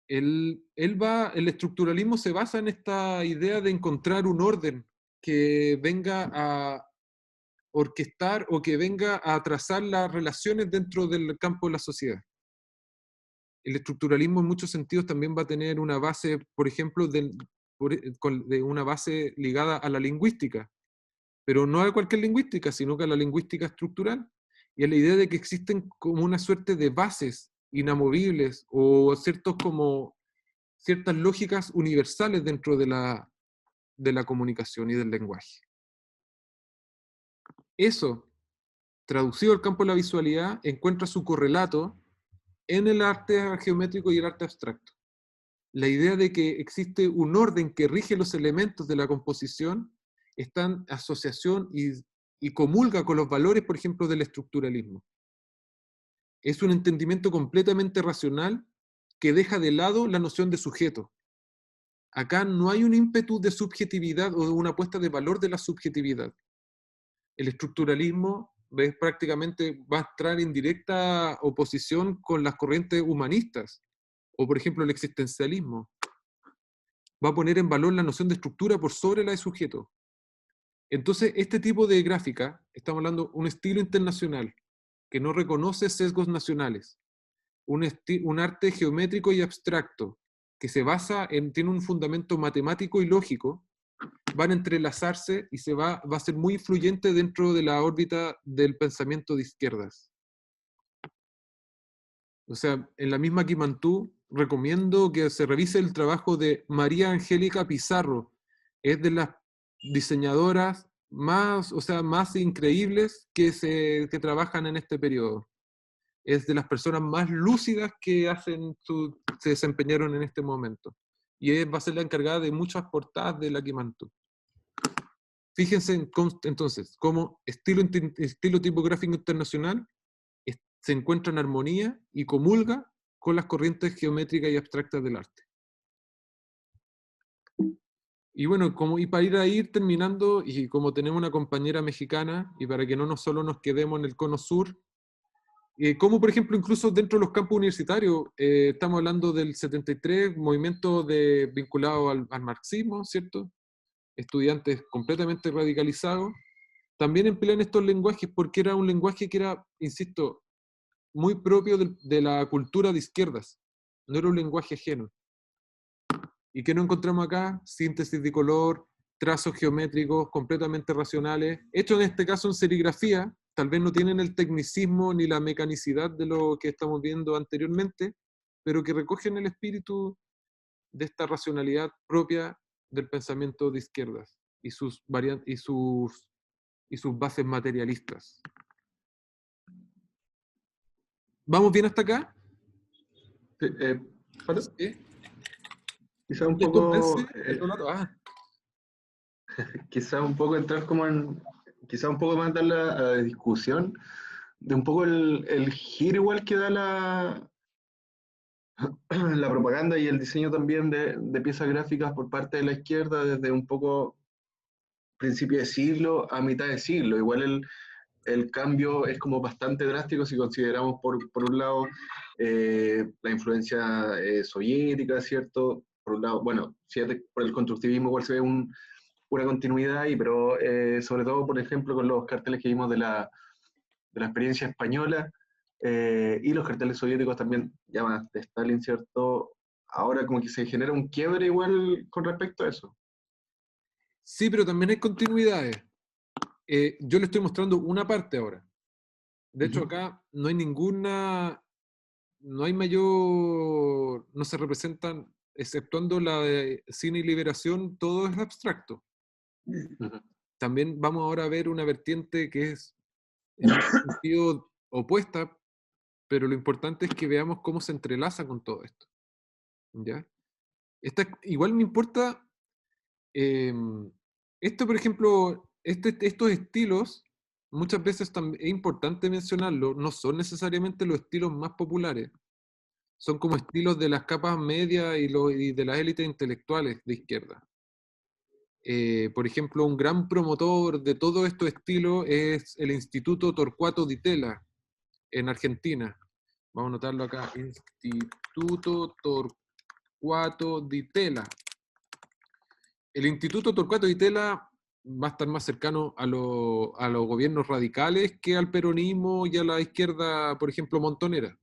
El estructuralismo se basa en esta idea de encontrar un orden que venga a orquestar o que venga a trazar las relaciones dentro del campo de la sociedad. El estructuralismo en muchos sentidos también va a tener una base, por ejemplo, de una base ligada a la lingüística, pero no a cualquier lingüística, sino que a la lingüística estructural, y a la idea de que existen como una suerte de bases inamovibles o ciertas lógicas universales dentro de la comunicación y del lenguaje. Eso, traducido al campo de la visualidad, encuentra su correlato en el arte geométrico y el arte abstracto. La idea de que existe un orden que rige los elementos de la composición está en asociación y comulga con los valores, por ejemplo, del estructuralismo. Es un entendimiento completamente racional que deja de lado la noción de sujeto. Acá no hay un ímpetu de subjetividad o de una puesta de valor de la subjetividad. El estructuralismo prácticamente va a entrar en directa oposición con las corrientes humanistas, o por ejemplo el existencialismo. Va a poner en valor la noción de estructura por sobre la de sujeto. Entonces, este tipo de gráfica, estamos hablando de un estilo internacional, que no reconoce sesgos nacionales, un arte geométrico y abstracto, que tiene un fundamento matemático y lógico, van a entrelazarse y va a ser muy influyente dentro de la órbita del pensamiento de izquierdas. O sea, en la misma Kimantú, recomiendo que se revise el trabajo de María Angélica Pizarro. Es de las diseñadoras o sea, más increíbles que trabajan en este periodo. Es de las personas más lúcidas que se desempeñaron en este momento. Y va a ser la encargada de muchas portadas de Lucky Mantle. Fíjense entonces cómo estilo tipográfico internacional se encuentra en armonía y comulga con las corrientes geométricas y abstractas del arte. Y bueno, y para ir terminando, y como tenemos una compañera mexicana, y para que no solo nos quedemos en el cono sur, como por ejemplo incluso dentro de los campos universitarios, estamos hablando del 73, movimiento vinculado al marxismo, ¿cierto? Estudiantes completamente radicalizados, también emplean estos lenguajes porque era un lenguaje que era, insisto, muy propio de la cultura de izquierdas, no era un lenguaje ajeno. ¿Y qué no encontramos acá? Síntesis de color, trazos geométricos completamente racionales, hechos en este caso en serigrafía, tal vez no tienen el tecnicismo ni la mecanicidad de lo que estamos viendo anteriormente, pero que recogen el espíritu de esta racionalidad propia del pensamiento de izquierdas y sus bases materialistas. ¿Vamos bien hasta acá? ¿Perdón? ¿Sí? Quizá un ¿Les poco, convence? quizá un poco entrar como en, quizá un poco más dar a la discusión de un poco el giro igual que da la propaganda y el diseño también de piezas gráficas por parte de la izquierda desde un poco principio de siglo a mitad de siglo. Igual el cambio es como bastante drástico si consideramos por un lado la influencia soviética, ¿cierto? Por un lado, bueno, por el constructivismo igual se ve una continuidad ahí, pero sobre todo, por ejemplo, con los carteles que vimos de la experiencia española y los carteles soviéticos también, ya más de Stalin, ¿cierto? Ahora como que se genera un quiebre igual con respecto a eso. Sí, pero también hay continuidades. Yo le estoy mostrando una parte ahora. De hecho, acá no hay no hay mayor, no se representan, exceptuando la de Cine y Liberación, todo es abstracto. También vamos ahora a ver una vertiente que es en un sentido opuesta, pero lo importante es que veamos cómo se entrelaza con todo esto. ¿Ya? Igual me importa, esto por ejemplo, estos estilos, muchas veces es importante mencionarlo, no son necesariamente los estilos más populares, son como estilos de las capas medias y de las élites intelectuales de izquierda. Por ejemplo, un gran promotor de todo estos estilos es el Instituto Torcuato Di Tella, en Argentina. Vamos a anotarlo acá, Instituto Torcuato Di Tella. El Instituto Torcuato Di Tella va a estar más cercano a los gobiernos radicales que al peronismo y a la izquierda, por ejemplo, montonera.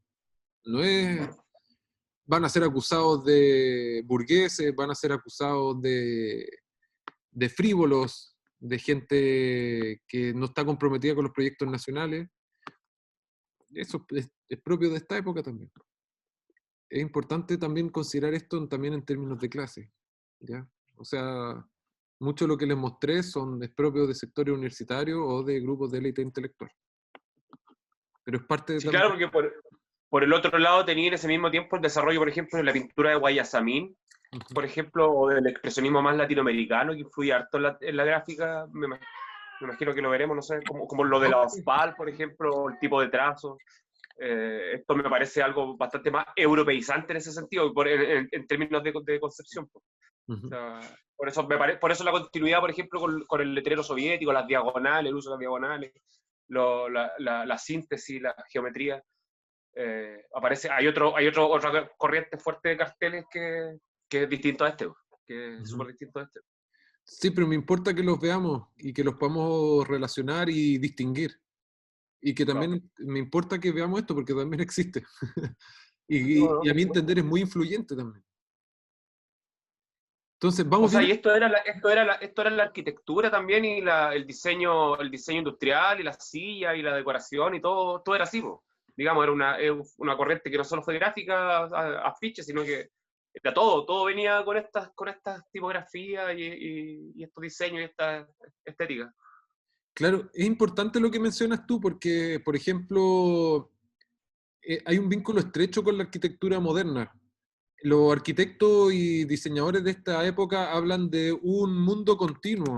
Van a ser acusados de burgueses, van a ser acusados de frívolos, de gente que no está comprometida con los proyectos nacionales. Eso es propio de esta época también. Es importante también considerar esto también en términos de clase, ¿ya? O sea, mucho de lo que les mostré es propio de sectores universitarios o de grupos de élite intelectual. Pero es parte de Sí, también... claro, porque por el otro lado tenía en ese mismo tiempo el desarrollo, por ejemplo, de la pintura de Guayasamín, por ejemplo, o del expresionismo más latinoamericano, que influye harto en la gráfica. Me imagino que lo veremos, no sé, como lo de la Ospal, por ejemplo, el tipo de trazo. Esto me parece algo bastante más europeizante en ese sentido, en términos de concepción. O sea, por eso la continuidad, por ejemplo, con el letrero soviético, las diagonales, el uso de las diagonales, la síntesis, la geometría. Hay otra corriente fuerte de carteles que es distinto a este, que es súper distinto a este. Sí, pero me importa que los veamos y que los podamos relacionar y distinguir. Y que también me importa que veamos esto porque también existe. y a mi entender es muy influyente también. Entonces, vamos O sea, bien. y esto era la arquitectura también y el diseño industrial y la silla y la decoración y todo era así, po. Digamos, era una corriente que no solo fue gráfica, afiches, sino que era todo venía con estas tipografías y estos diseños y esta estética. Claro, es importante lo que mencionas tú porque, por ejemplo, hay un vínculo estrecho con la arquitectura moderna. Los arquitectos y diseñadores de esta época hablan de un mundo continuo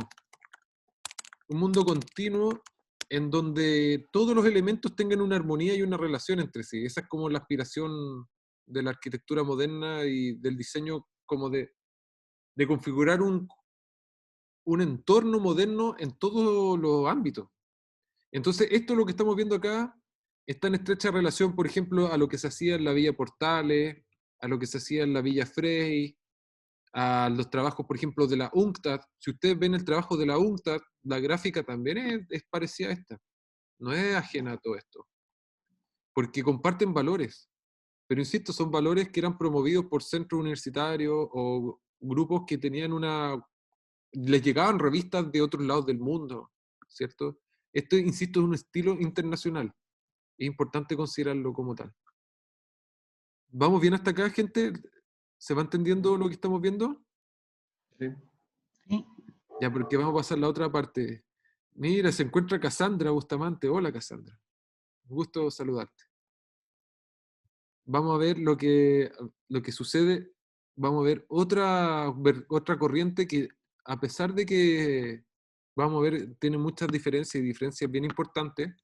en donde todos los elementos tengan una armonía y una relación entre sí. Esa es como la aspiración de la arquitectura moderna y del diseño, como de configurar un entorno moderno en todos los ámbitos. Entonces, esto es lo que estamos viendo acá, está en estrecha relación, por ejemplo, a lo que se hacía en la Villa Portales, a lo que se hacía en la Villa Frey, a los trabajos, por ejemplo, de la UNCTAD. Si ustedes ven el trabajo de la UNCTAD, la gráfica también es parecida a esta. No es ajena a todo esto. Porque comparten valores. Pero insisto, son valores que eran promovidos por centros universitarios o grupos que tenían les llegaban revistas de otros lados del mundo, ¿cierto? Esto, insisto, es un estilo internacional. Es importante considerarlo como tal. ¿Vamos bien hasta acá, gente? ¿Se va entendiendo lo que estamos viendo? Sí. Sí. Ya, porque vamos a pasar a la otra parte. Mira, se encuentra Cassandra Bustamante. Hola, Cassandra. Un gusto saludarte. Vamos a ver lo que sucede. Vamos a ver otra corriente que, a pesar de que, vamos a ver, tiene muchas diferencias y diferencias bien importantes,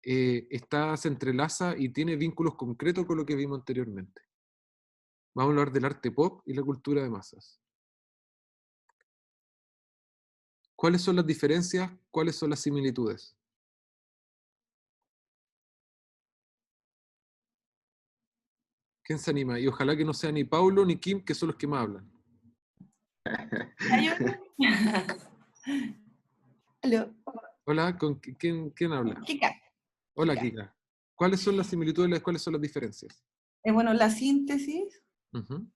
se entrelaza y tiene vínculos concretos con lo que vimos anteriormente. Vamos a hablar del arte pop y la cultura de masas. ¿Cuáles son las diferencias? ¿Cuáles son las similitudes? ¿Quién se anima? Y ojalá que no sea ni Paulo ni Kim, que son los que más hablan. Aló. Hola, ¿quién habla? Kika. Hola, Kika. Kika. ¿Cuáles son las similitudes y cuáles son las diferencias? Bueno, la síntesis, Ujú.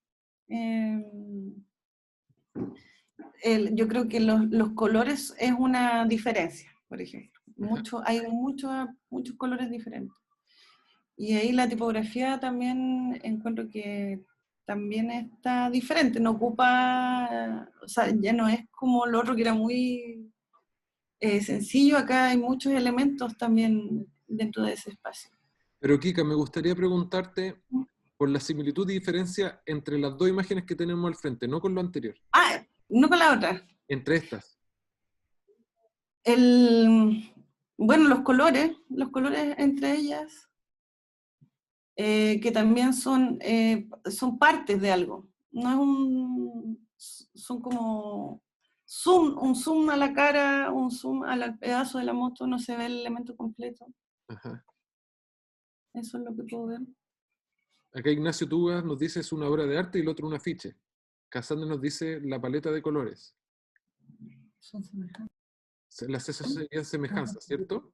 yo creo que los colores es una diferencia, por ejemplo. Ajá. Hay muchos colores diferentes. Y ahí la tipografía también encuentro que también está diferente, no ocupa, o sea, ya no es como lo otro que era muy sencillo, acá hay muchos elementos también dentro de ese espacio. Pero Kika, me gustaría preguntarte por la similitud y diferencia entre las dos imágenes que tenemos al frente, no con lo anterior, Ah, no con la otra. entre estas. Bueno, los colores entre ellas, que también son partes de algo. No es son como un zoom a la cara, un zoom al pedazo de la moto, no se ve el elemento completo. Ajá. Eso es lo que puedo ver. Acá Ignacio Tugas nos dice es una obra de arte y el otro un afiche. Cassandra nos dice la paleta de colores. Son semejantes. Las serían semejanzas, ¿cierto?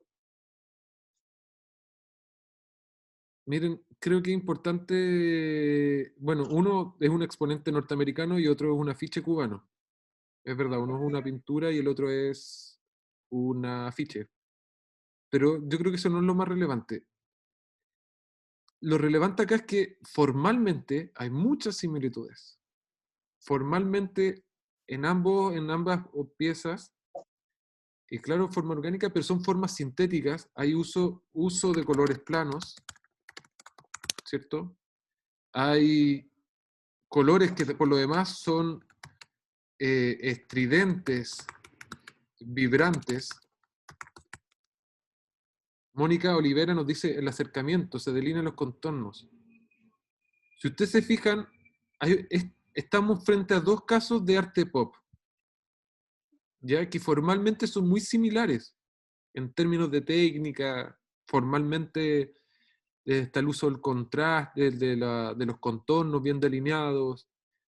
Miren, creo que es importante, bueno, uno es un exponente norteamericano y otro es un afiche cubano. Es verdad, uno es una pintura y el otro es un afiche. Pero yo creo que eso no es lo más relevante. Lo relevante acá es que formalmente hay muchas similitudes. Formalmente en ambas piezas, y claro, forma orgánica, pero son formas sintéticas. Hay uso de colores planos, ¿cierto? Hay colores que por lo demás son estridentes, vibrantes. Mónica Olivera nos dice el acercamiento, se delinean los contornos. Si ustedes se fijan, estamos frente a dos casos de arte pop, ya que formalmente son muy similares en términos de técnica. Formalmente está el uso del contraste, de los contornos bien delineados,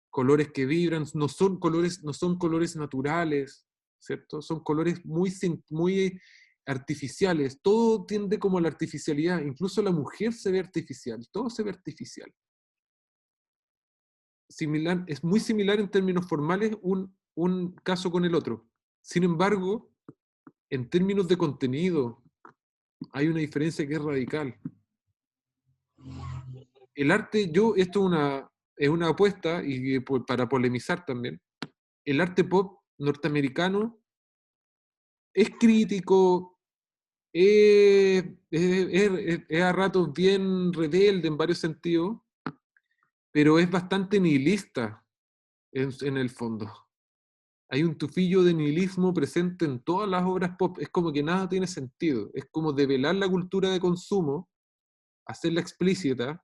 colores que vibran, no son colores naturales, ¿cierto? Son colores muy artificiales. Todo tiende como a la artificialidad. Incluso la mujer se ve artificial. Todo se ve artificial. Es muy similar en términos formales un caso con el otro. Sin embargo, en términos de contenido, hay una diferencia que es radical. El arte, esto es una apuesta, y para polemizar también, el arte pop norteamericano es crítico, es a ratos bien rebelde en varios sentidos, pero es bastante nihilista en el fondo. Hay un tufillo de nihilismo presente en todas las obras pop. Es como que nada tiene sentido. Es como develar la cultura de consumo, hacerla explícita,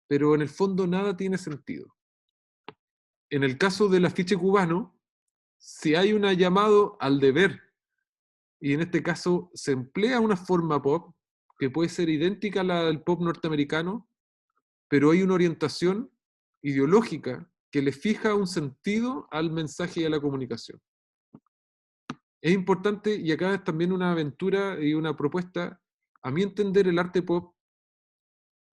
pero en el fondo nada tiene sentido. En el caso del afiche cubano, si hay un llamado al deber, y en este caso se emplea una forma pop que puede ser idéntica a la del pop norteamericano, pero hay una orientación ideológica que le fija un sentido al mensaje y a la comunicación. Es importante, y acá es también una aventura y una propuesta, a mi entender el arte pop,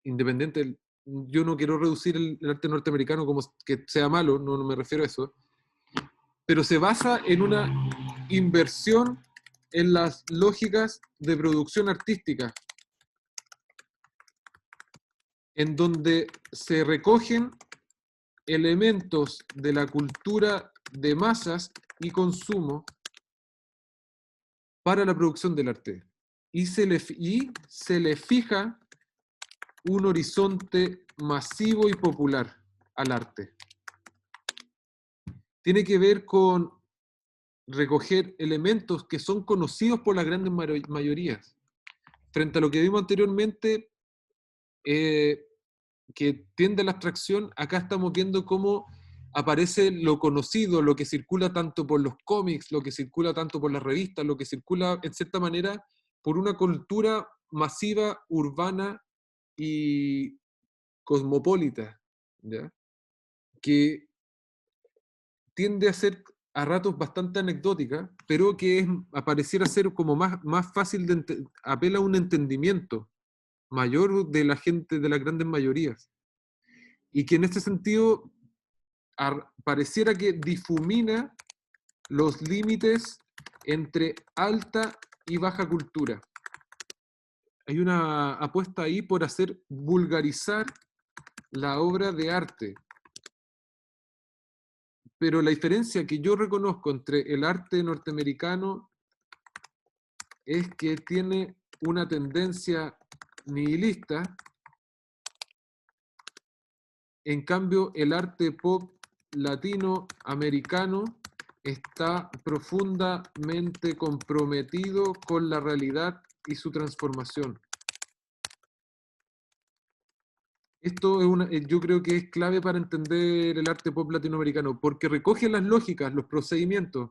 independiente, yo no quiero reducir el arte norteamericano como que sea malo, no me refiero a eso, pero se basa en una inversión en las lógicas de producción artística, en donde se recogen elementos de la cultura de masas y consumo para la producción del arte. Y se le fija un horizonte masivo y popular al arte. Tiene que ver con recoger elementos que son conocidos por las grandes mayorías. Frente a lo que vimos anteriormente, que tiende a la abstracción, acá estamos viendo cómo aparece lo conocido, lo que circula tanto por los cómics, lo que circula tanto por las revistas, lo que circula, en cierta manera, por una cultura masiva, urbana y cosmopolita, ¿ya? Que tiende a ser a ratos bastante anecdótica, pero que pareciera ser como más fácil apela a un entendimiento mayor de la gente, de las grandes mayorías. Y que en este sentido pareciera que difumina los límites entre alta y baja cultura. Hay una apuesta ahí por hacer vulgarizar la obra de arte. Pero la diferencia que yo reconozco entre el arte norteamericano es que tiene una tendencia nihilista. En cambio, el arte pop latinoamericano está profundamente comprometido con la realidad y su transformación. Esto yo creo que es clave para entender el arte pop latinoamericano, porque recoge las lógicas, los procedimientos.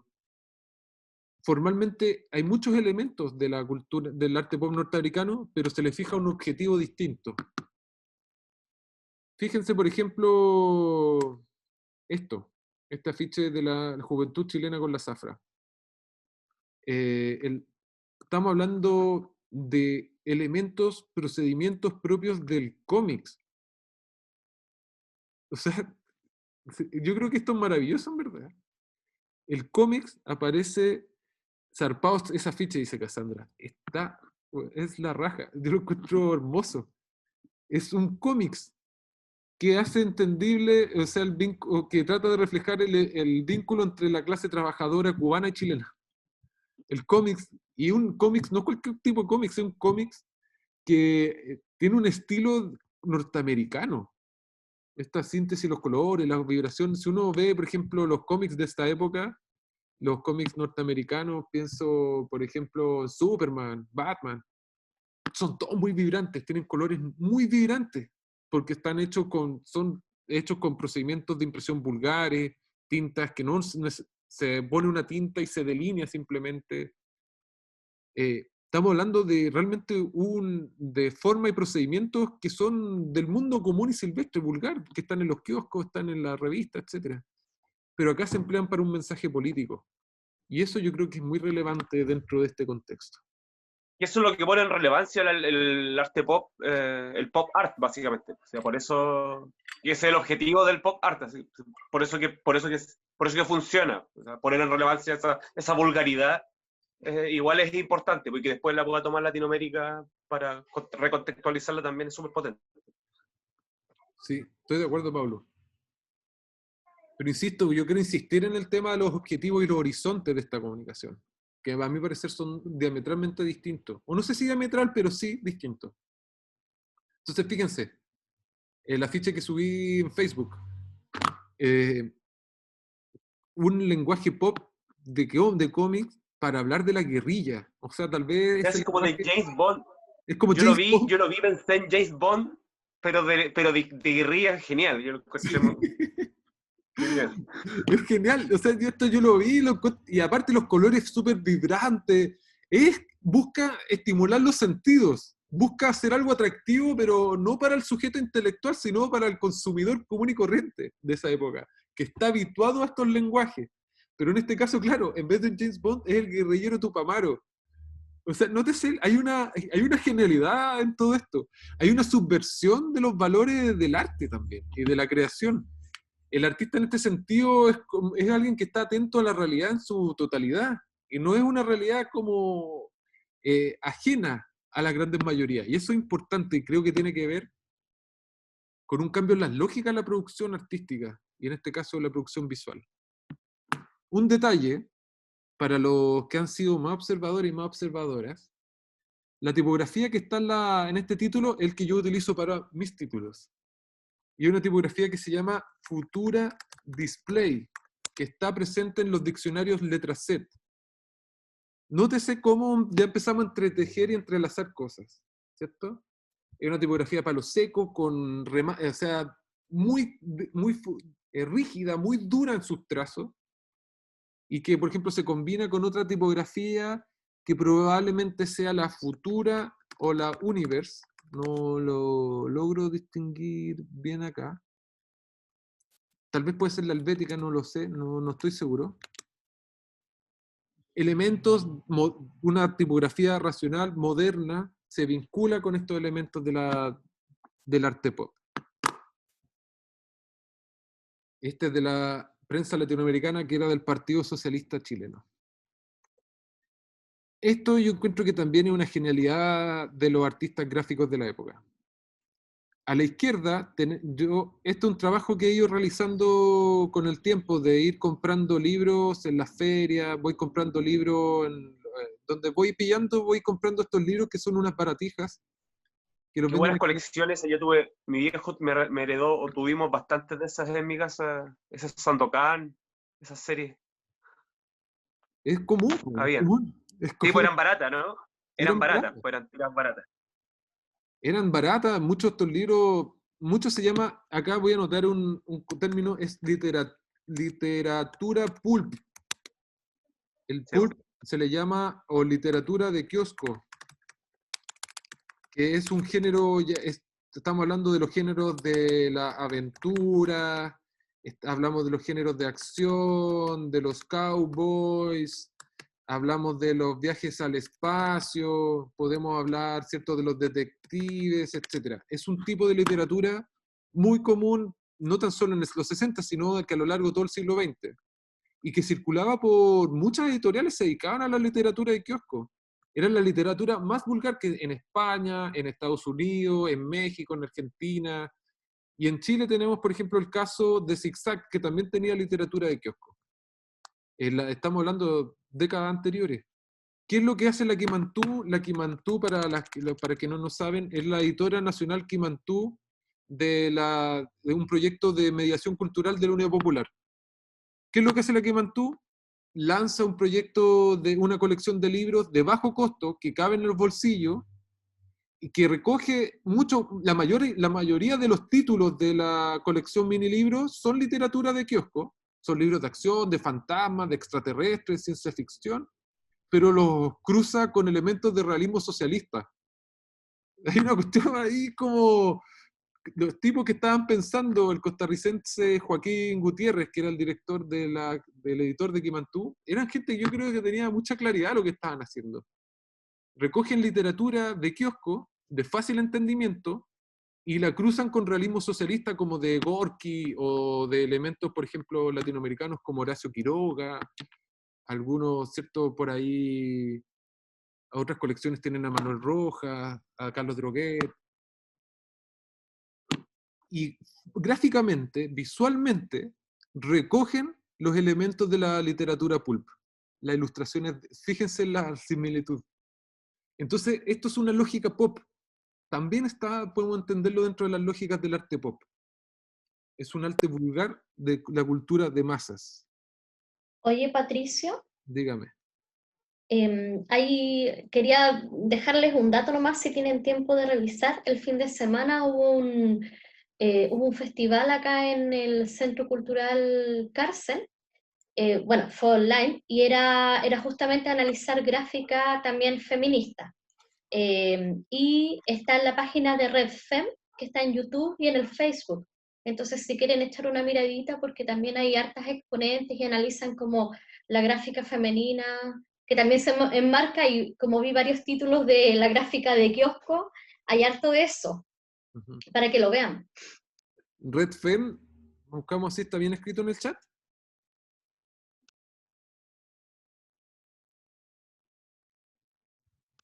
Formalmente hay muchos elementos de la cultura, del arte pop norteamericano, pero se le fija un objetivo distinto. Fíjense, por ejemplo, este afiche de la juventud chilena con la zafra. Estamos hablando de elementos, procedimientos propios del cómics. O sea, yo creo que esto es maravilloso, en verdad. El cómics aparece zarpado, esa afiche, dice Cassandra. Es la raja. Yo lo encuentro hermoso. Es un cómics que hace entendible, o sea, que trata de reflejar el vínculo entre la clase trabajadora cubana y chilena. El cómics, y un cómics, no cualquier tipo de cómics, es un cómics que tiene un estilo norteamericano. Esta síntesis, los colores, las vibraciones. Si uno ve, por ejemplo, los cómics de esta época, los cómics norteamericanos, pienso, por ejemplo, Superman, Batman, son todos muy vibrantes, tienen colores muy vibrantes, porque son hechos con procedimientos de impresión vulgares, tintas que no se pone una tinta y se delinea simplemente. Estamos hablando de realmente de forma y procedimientos que son del mundo común y silvestre, vulgar, que están en los kioscos, están en la revista, etc. Pero acá se emplean para un mensaje político. Y eso yo creo que es muy relevante dentro de este contexto. Y eso es lo que pone en relevancia el arte pop, el pop art, básicamente. O sea, por eso, y ese es el objetivo del pop art, así, por eso que funciona. O sea, poner en relevancia esa vulgaridad, igual es importante, porque después la pueda tomar Latinoamérica para recontextualizarla también es súper potente. Sí, estoy de acuerdo, Pablo. Pero insisto, yo quiero insistir en el tema de los objetivos y los horizontes de esta comunicación. que a mi parecer son diametralmente distintos. O no sé si diametral, pero sí distintos. Entonces, fíjense, el afiche que subí en Facebook, un lenguaje pop de cómics para hablar de la guerrilla. O sea, tal vez Así como de James Bond. es como Yo lo James Bond. vi, pensé en James Bond, pero de guerrilla genial. Yo lo encontré genial. Es genial, o sea, yo lo vi, y aparte los colores súper vibrantes, busca estimular los sentidos, busca hacer algo atractivo, pero no para el sujeto intelectual, sino para el consumidor común y corriente de esa época, que está habituado a estos lenguajes. Pero en este caso, claro, en vez de James Bond, es el guerrillero Tupamaro. O sea, nótese, hay una genialidad en todo esto. Hay una subversión de los valores del arte también, y de la creación. El artista en este sentido es alguien que está atento a la realidad en su totalidad, y no es una realidad como ajena a las grandes mayorías. Y eso es importante, y creo que tiene que ver con un cambio en las lógicas de la producción artística, y en este caso la producción visual. Un detalle, para los que han sido más observadores y más observadoras, la tipografía que está en este título es el que yo utilizo para mis títulos. Y hay una tipografía que se llama Futura Display, que está presente en los diccionarios letras Z. Nótese cómo ya empezamos a entretejer y entrelazar cosas, ¿cierto? Es una tipografía palo seco, o sea, muy rígida, muy dura en sus trazos, y que, por ejemplo, se combina con otra tipografía que probablemente sea la Futura o la Universe. No lo logro distinguir bien acá. Tal vez puede ser la helvética, no lo sé, no estoy seguro. Elementos, una tipografía racional, moderna, se vincula con estos elementos del arte pop. Este es de la prensa latinoamericana, que era del Partido Socialista Chileno. Esto yo encuentro que también es una genialidad de los artistas gráficos de la época. A la izquierda, esto es un trabajo que he ido realizando con el tiempo, de ir comprando libros en las ferias, voy comprando libros, donde voy pillando, voy comprando estos libros que son unas baratijas. Que los Qué buenas colecciones. Yo tuve, mi viejo me heredó, o tuvimos bastantes de esas en mi casa, esas Sandokan, esas series. Es común. Habían. Sí, pues eran baratas, ¿no? Eran baratas. Eran baratas, muchos de estos libros, muchos se llama, acá voy a anotar un término, es literatura pulp. El pulp se le llama, o literatura de kiosco, que es un género, estamos hablando de los géneros de la aventura, hablamos de los géneros de acción, de los cowboys, hablamos de los viajes al espacio, podemos hablar, ¿cierto?, de los detectives, etc. Es un tipo de literatura muy común, no tan solo en los 60, sino que a lo largo de todo el siglo XX, y que circulaba por muchas editoriales, se dedicaban a la literatura de kiosco. Era la literatura más vulgar que en España, en Estados Unidos, en México, en Argentina, y en Chile tenemos, por ejemplo, el caso de Zigzag, que también tenía literatura de kiosco. Estamos hablando de décadas anteriores. ¿Qué es lo que hace la Quimantú? La Quimantú, para que no nos saben, es la editora nacional Quimantú de un proyecto de mediación cultural de la Unión Popular. ¿Qué es lo que hace la Quimantú? Lanza un proyecto de una colección de libros de bajo costo que caben en los bolsillos y que recoge la mayoría de los títulos de la colección mini libros son literatura de kiosco, son libros de acción, de fantasmas, de extraterrestres, ciencia ficción, pero los cruza con elementos de realismo socialista. Hay una cuestión ahí como los tipos que estaban pensando, el costarricense Joaquín Gutiérrez, que era el director del editor de Quimantú, eran gente que yo creo que tenía mucha claridad de lo que estaban haciendo. Recogen literatura de kiosco, de fácil entendimiento, y la cruzan con realismo socialista como de Gorky, o de elementos, por ejemplo, latinoamericanos como Horacio Quiroga, algunos, ¿cierto?, por ahí, otras colecciones tienen a Manuel Rojas, a Carlos Droguet, y gráficamente, visualmente, recogen los elementos de la literatura pulp. las ilustraciones, fíjense la similitud. Entonces, esto es una lógica pop. También podemos entenderlo dentro de las lógicas del arte pop. Es un arte vulgar de la cultura de masas. Oye, Patricio, Dígame. ahí quería dejarles un dato nomás si tienen tiempo de revisar. El fin de semana hubo un festival acá en el Centro Cultural Cárcel. Bueno, fue online y era justamente analizar gráfica también feminista. Y está en la página de Red Fem, que está en YouTube y en el Facebook. Entonces, si quieren echar una miradita, porque también hay hartas exponentes y analizan como la gráfica femenina, que también se enmarca, y como vi varios títulos de la gráfica de kiosco, hay harto de eso, Ujú. para que lo vean. Red Fem, buscamos si está bien escrito en el chat.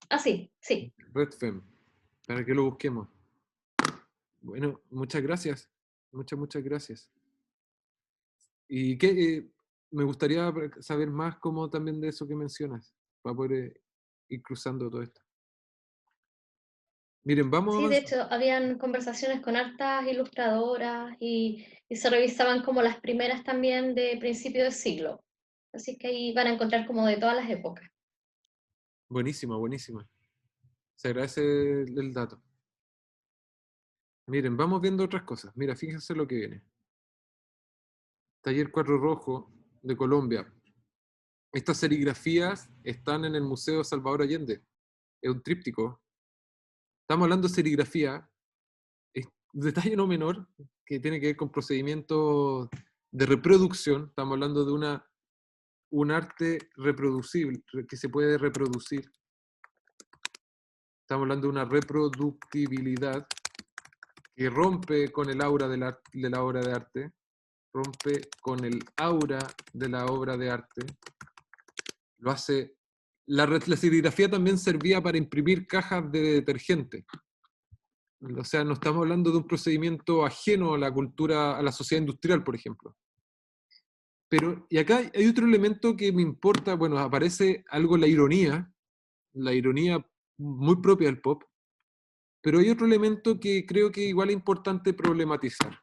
Ah, sí, sí. Red Fem, para que lo busquemos. Bueno, muchas gracias. Muchas gracias. Y me gustaría saber más como también de eso que mencionas, para poder ir cruzando todo esto. Miren, vamos a Sí, de avanzar. hecho, habían conversaciones con hartas ilustradoras y se revisaban como las primeras también de principio de siglo. Así que ahí van a encontrar como de todas las épocas. Buenísima, buenísima. Se agradece el dato. Miren, vamos viendo otras cosas. Mira, fíjense lo que viene. Taller Cuadro Rojo de Colombia. Estas serigrafías están en el Museo Salvador Allende. Es un tríptico. Estamos hablando de serigrafía. Es un detalle no menor que tiene que ver con procedimientos de reproducción. Estamos hablando de un arte reproducible, que se puede reproducir. Estamos hablando de una reproductibilidad que rompe con el aura de la obra de arte, rompe con el aura de la obra de arte. Lo hace. La serigrafía también servía para imprimir cajas de detergente. O sea, no estamos hablando de un procedimiento ajeno a la cultura, a la sociedad industrial, por ejemplo. Pero, y acá hay otro elemento que me importa, bueno, aparece algo la ironía muy propia del pop, pero hay otro elemento que creo que igual es importante problematizar,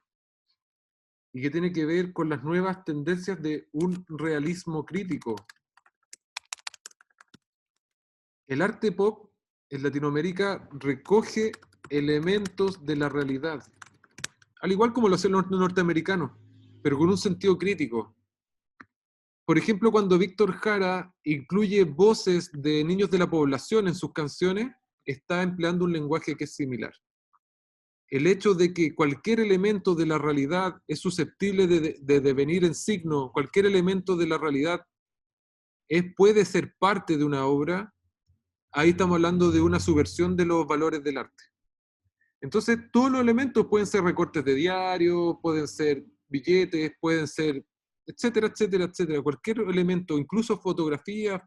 y que tiene que ver con las nuevas tendencias de un realismo crítico. El arte pop en Latinoamérica recoge elementos de la realidad, al igual como lo hacen los norteamericanos, pero con un sentido crítico. Por ejemplo, cuando Víctor Jara incluye voces de niños de la población en sus canciones, está empleando un lenguaje que es similar. El hecho de que cualquier elemento de la realidad es susceptible de devenir en signo, cualquier elemento de la realidad puede ser parte de una obra, ahí estamos hablando de una subversión de los valores del arte. Entonces, todos los elementos pueden ser recortes de diario, pueden ser billetes, pueden ser, etcétera, etcétera, etcétera. Cualquier elemento, incluso fotografía,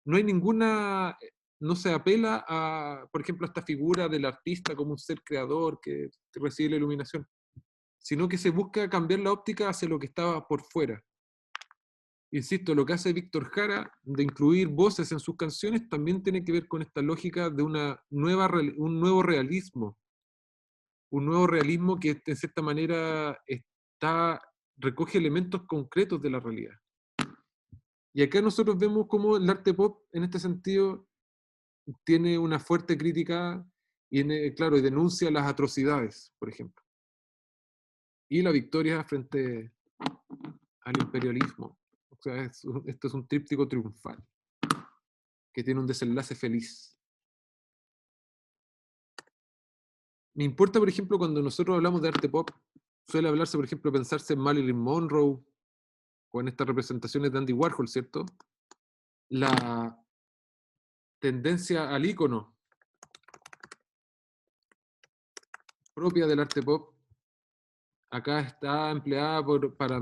no hay no se apela a, por ejemplo, a esta figura del artista como un ser creador que recibe la iluminación, sino que se busca cambiar la óptica hacia lo que estaba por fuera. Insisto, lo que hace Víctor Jara de incluir voces en sus canciones también tiene que ver con esta lógica de un nuevo realismo. Un nuevo realismo que de cierta manera recoge elementos concretos de la realidad. Y acá nosotros vemos cómo el arte pop, en este sentido, tiene una fuerte crítica y, claro, y denuncia las atrocidades, por ejemplo. Y la victoria frente al imperialismo. O sea, esto es un tríptico triunfal, que tiene un desenlace feliz. Me importa, por ejemplo, cuando nosotros hablamos de arte pop, suele hablarse, por ejemplo, pensarse en Marilyn Monroe, o en estas representaciones de Andy Warhol, ¿cierto? La tendencia al ícono propia del arte pop, acá está empleada para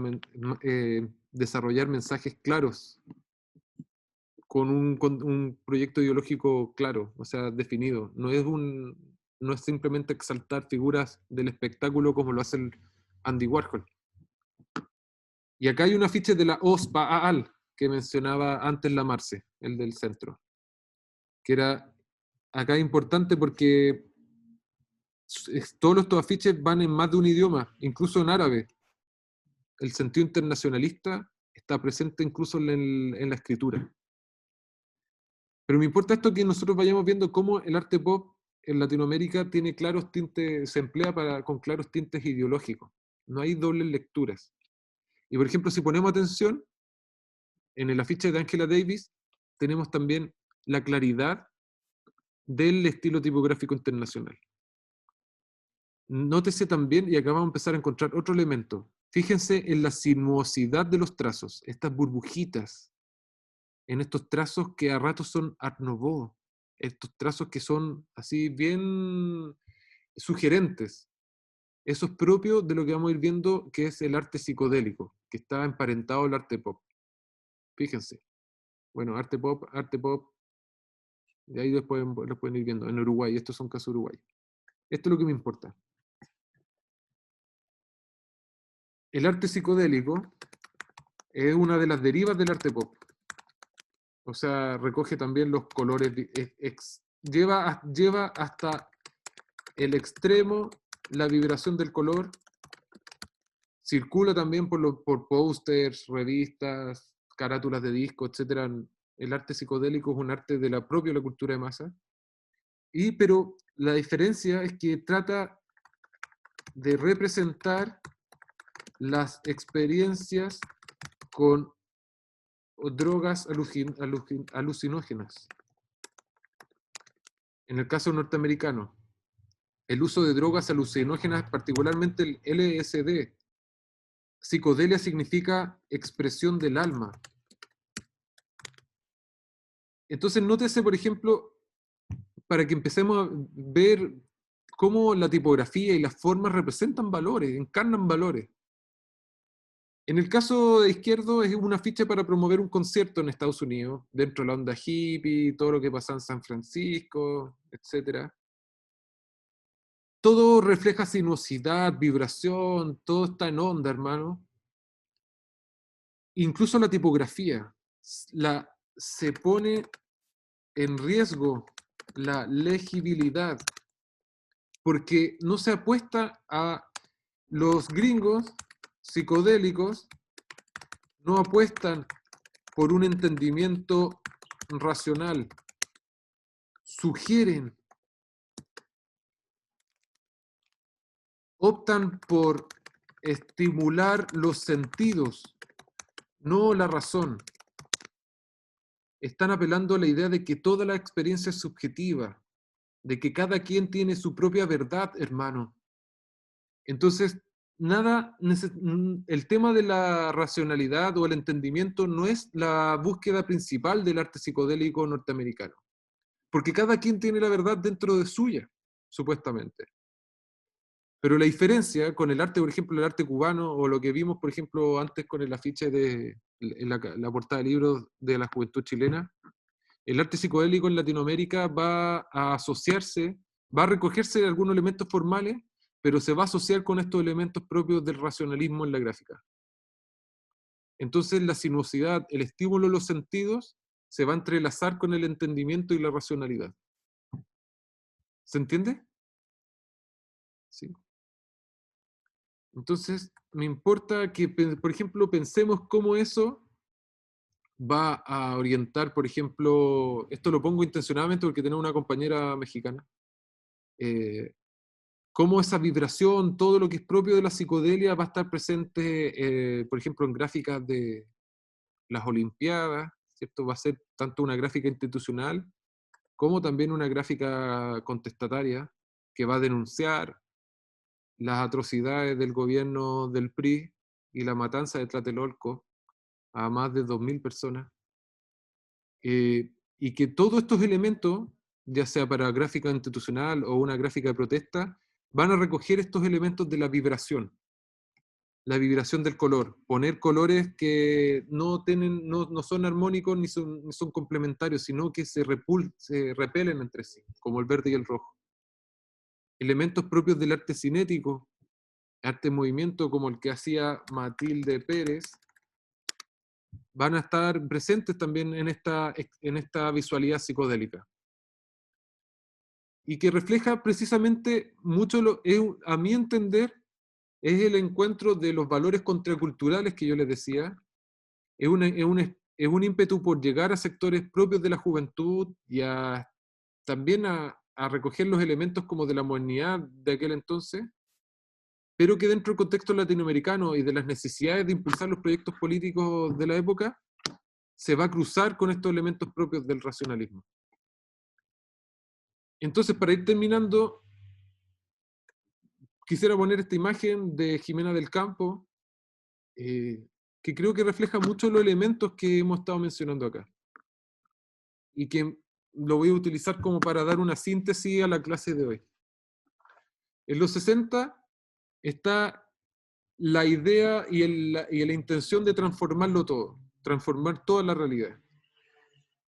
desarrollar mensajes claros, con un proyecto ideológico claro, o sea, definido. No es simplemente exaltar figuras del espectáculo como lo hace Andy Warhol. Y acá hay un afiche de la OSPA AAL, que mencionaba antes la Marce, el del centro. Que era acá importante porque todos estos afiches van en más de un idioma, incluso en árabe. El sentido internacionalista está presente incluso en la escritura. Pero me importa esto que nosotros vayamos viendo cómo el arte pop en Latinoamérica tiene claros tintes, se emplea con claros tintes ideológicos. No hay dobles lecturas. Y por ejemplo, si ponemos atención, en el afiche de Angela Davis tenemos también la claridad del estilo tipográfico internacional. Nótese también, y acá vamos a empezar a encontrar otro elemento. Fíjense en la sinuosidad de los trazos, estas burbujitas, en estos trazos que a ratos son Art Nouveau, estos trazos que son así bien sugerentes. Eso es propio de lo que vamos a ir viendo, que es el arte psicodélico, que está emparentado al arte pop. Fíjense. Bueno, arte pop, y ahí después lo pueden ir viendo. En Uruguay, estos son casos uruguayos. Esto es lo que me importa. El arte psicodélico es una de las derivas del arte pop. O sea, recoge también los colores, lleva hasta el extremo la vibración del color, circula también por pósters, revistas, carátulas de disco, etc. El arte psicodélico es un arte de la propia cultura de masa, pero la diferencia es que trata de representar las experiencias con drogas alucinógenas. En el caso norteamericano, el uso de drogas alucinógenas, particularmente el LSD. Psicodelia significa expresión del alma. Entonces, nótese, por ejemplo, para que empecemos a ver cómo la tipografía y las formas representan valores, encarnan valores. En el caso de Izquierdo es una ficha para promover un concierto en Estados Unidos, dentro de la onda hippie, todo lo que pasa en San Francisco, etc. Todo refleja sinuosidad, vibración, todo está en onda, hermano. Incluso la tipografía se pone en riesgo la legibilidad, porque no se apuesta a los gringos psicodélicos, no apuestan por un entendimiento racional, sugieren, optan por estimular los sentidos, no la razón. Están apelando a la idea de que toda la experiencia es subjetiva, de que cada quien tiene su propia verdad, hermano. Entonces, el tema de la racionalidad o el entendimiento no es la búsqueda principal del arte psicodélico norteamericano, porque cada quien tiene la verdad dentro de suya, supuestamente. Pero la diferencia con el arte, por ejemplo, el arte cubano, o lo que vimos, por ejemplo, antes con el afiche de la portada de libros de la juventud chilena, el arte psicodélico en Latinoamérica va a asociarse, va a recogerse de algunos elementos formales, pero se va a asociar con estos elementos propios del racionalismo en la gráfica. Entonces la sinuosidad, el estímulo de los sentidos, se va a entrelazar con el entendimiento y la racionalidad. ¿Se entiende? Sí. Entonces, me importa que, por ejemplo, pensemos cómo eso va a orientar, por ejemplo, esto lo pongo intencionadamente porque tenemos una compañera mexicana, cómo esa vibración, todo lo que es propio de la psicodelia va a estar presente, por ejemplo, en gráficas de las Olimpiadas, ¿cierto? Va a ser tanto una gráfica institucional como también una gráfica contestataria que va a denunciar las atrocidades del gobierno del PRI y la matanza de Tlatelolco a más de 2.000 personas. Y que todos estos elementos, ya sea para gráfica institucional o una gráfica de protesta, van a recoger estos elementos de la vibración del color, poner colores que no son armónicos ni son complementarios, sino que se repelen entre sí, como el verde y el rojo. Elementos propios del arte cinético, arte en movimiento, como el que hacía Matilde Pérez, van a estar presentes también en esta visualidad psicodélica. Y que refleja precisamente mucho, a mi entender, es el encuentro de los valores contraculturales que yo les decía, es un ímpetu por llegar a sectores propios de la juventud y también a recoger los elementos como de la modernidad de aquel entonces, pero que dentro del contexto latinoamericano y de las necesidades de impulsar los proyectos políticos de la época, se va a cruzar con estos elementos propios del racionalismo. Entonces, para ir terminando, quisiera poner esta imagen de Jimena del Campo, que creo que refleja mucho los elementos que hemos estado mencionando acá. Y que lo voy a utilizar como para dar una síntesis a la clase de hoy. En los 60 está la idea y la intención de transformarlo todo, transformar toda la realidad.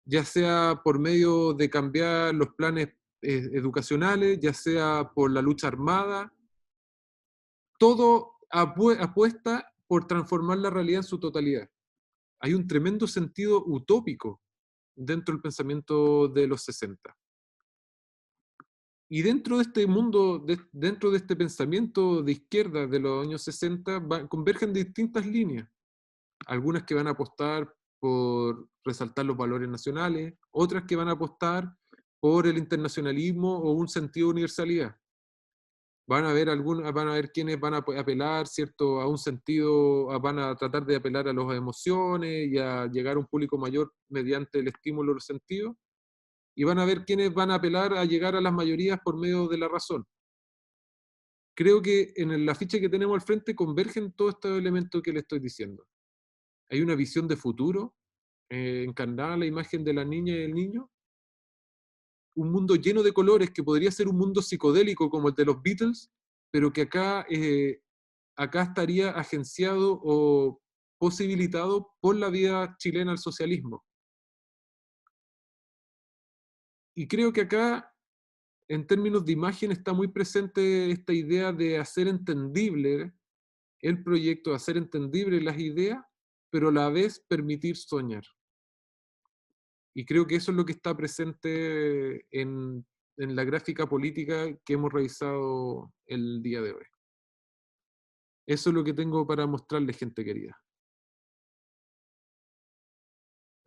Ya sea por medio de cambiar los planes educacionales, ya sea por la lucha armada, todo apuesta por transformar la realidad en su totalidad. Hay un tremendo sentido utópico dentro del pensamiento de los 60. Y dentro de este mundo, dentro de este pensamiento de izquierda de los años 60, convergen distintas líneas. Algunas que van a apostar por resaltar los valores nacionales, otras que van a apostar por el internacionalismo o un sentido de universalidad. Van a haber quienes van a apelar, ¿cierto?, a un sentido, van a tratar de apelar a las emociones y a llegar a un público mayor mediante el estímulo de los sentidos. Y van a haber quienes van a apelar a llegar a las mayorías por medio de la razón. Creo que en el afiche que tenemos al frente convergen todos estos elementos que le estoy diciendo. Hay una visión de futuro, encarnada en la imagen de la niña y el niño, un mundo lleno de colores que podría ser un mundo psicodélico como el de los Beatles, pero que acá estaría agenciado o posibilitado por la vía chilena al socialismo. Y creo que acá, en términos de imagen, está muy presente esta idea de hacer entendible el proyecto, hacer entendible las ideas, pero a la vez permitir soñar. Y creo que eso es lo que está presente en la gráfica política que hemos revisado el día de hoy. Eso es lo que tengo para mostrarles, gente querida.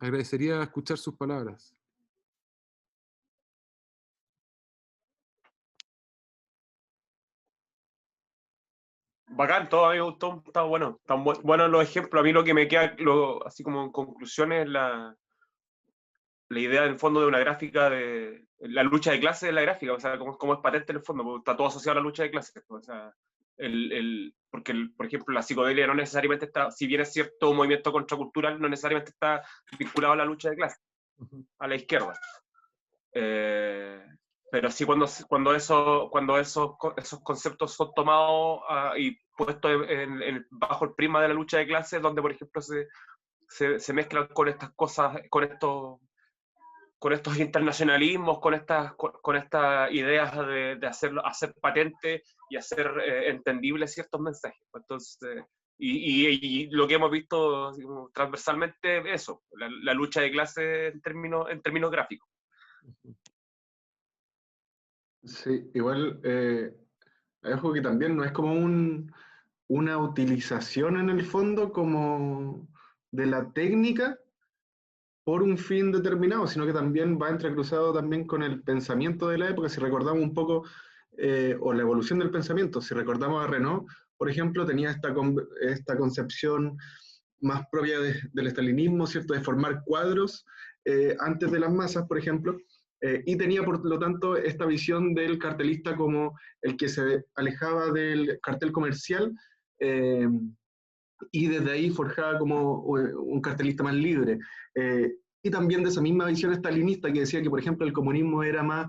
Agradecería escuchar sus palabras. Bacán, todo a mí me gustó, está bueno. Están buenos los ejemplos. A mí lo que me queda, así como en conclusión, es la idea en el fondo de una gráfica, de la lucha de clases de la gráfica, o sea, como es patente en el fondo, porque está todo asociado a la lucha de clases. O sea, porque, por ejemplo, la psicodelia no necesariamente está, si bien es cierto un movimiento contracultural, no necesariamente está vinculado a la lucha de clases, a la izquierda. Pero sí cuando esos conceptos son tomados y puestos bajo el prisma de la lucha de clases, donde por ejemplo se mezclan con estas cosas, con estos internacionalismos, con estas ideas de hacer patente y hacer entendibles ciertos mensajes. Entonces, y lo que hemos visto transversalmente, eso, la lucha de clases en términos gráficos. Sí, igual hay algo que también no es como una utilización en el fondo como de la técnica por un fin determinado, sino que también va entrecruzado también con el pensamiento de la época. Si recordamos un poco, o la evolución del pensamiento, si recordamos a Renaud, por ejemplo, tenía esta concepción más propia del estalinismo, ¿cierto?, de formar cuadros antes de las masas, por ejemplo, y tenía por lo tanto esta visión del cartelista como el que se alejaba del cartel comercial y desde ahí forjaba como un cartelista más libre. Y también de esa misma visión estalinista que decía que, por ejemplo, el comunismo era más,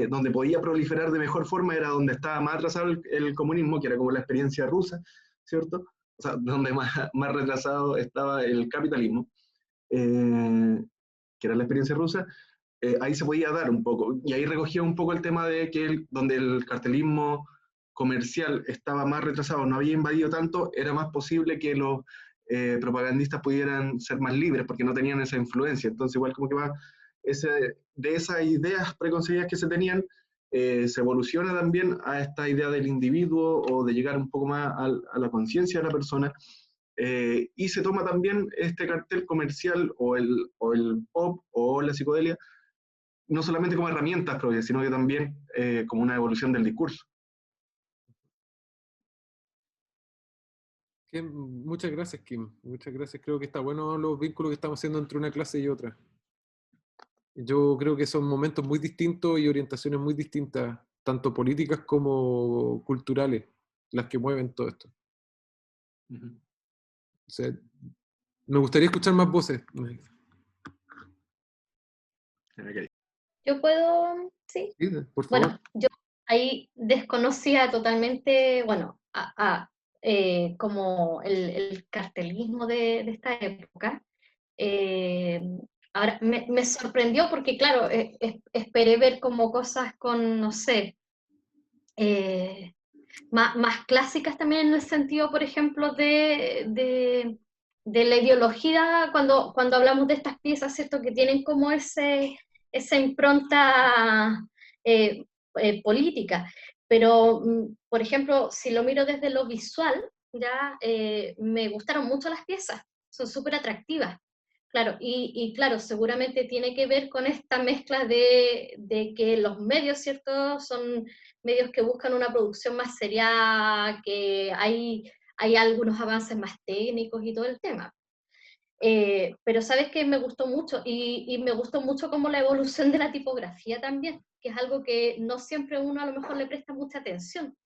donde podía proliferar de mejor forma, era donde estaba más atrasado el comunismo, que era como la experiencia rusa, ¿cierto? O sea, donde más retrasado estaba el capitalismo, que era la experiencia rusa. Ahí se podía dar un poco, y ahí recogía un poco el tema de que donde el cartelismo comercial estaba más retrasado, no había invadido tanto, era más posible que propagandistas pudieran ser más libres, porque no tenían esa influencia. Entonces, igual como que va, de esas ideas preconcebidas que se tenían, se evoluciona también a esta idea del individuo o de llegar un poco más a la conciencia de la persona, y se toma también este cartel comercial o el pop o la psicodelia, no solamente como herramientas propias, sino que también como una evolución del discurso. Muchas gracias, Kim. Muchas gracias. Creo que está bueno los vínculos que estamos haciendo entre una clase y otra. Yo creo que son momentos muy distintos y orientaciones muy distintas, tanto políticas como culturales, las que mueven todo esto. O sea, me gustaría escuchar más voces. Yo puedo, sí. Sí, por favor. Bueno, yo ahí desconocía totalmente, bueno, como el cartelismo de esta época. Eh, Ahora, me sorprendió porque, claro, esperé ver como cosas con, no sé, más clásicas también en el sentido, por ejemplo, de la ideología, cuando hablamos de estas piezas, ¿cierto? Que tienen como esa impronta política. Pero, por ejemplo, si lo miro desde lo visual, ya me gustaron mucho las piezas, son súper atractivas. Claro, y claro, seguramente tiene que ver con esta mezcla de que los medios, ¿cierto? Son medios que buscan una producción más seria, que hay algunos avances más técnicos y todo el tema. Pero sabes que me gustó mucho, y me gustó mucho como la evolución de la tipografía también, que es algo que no siempre uno a lo mejor le presta mucha atención,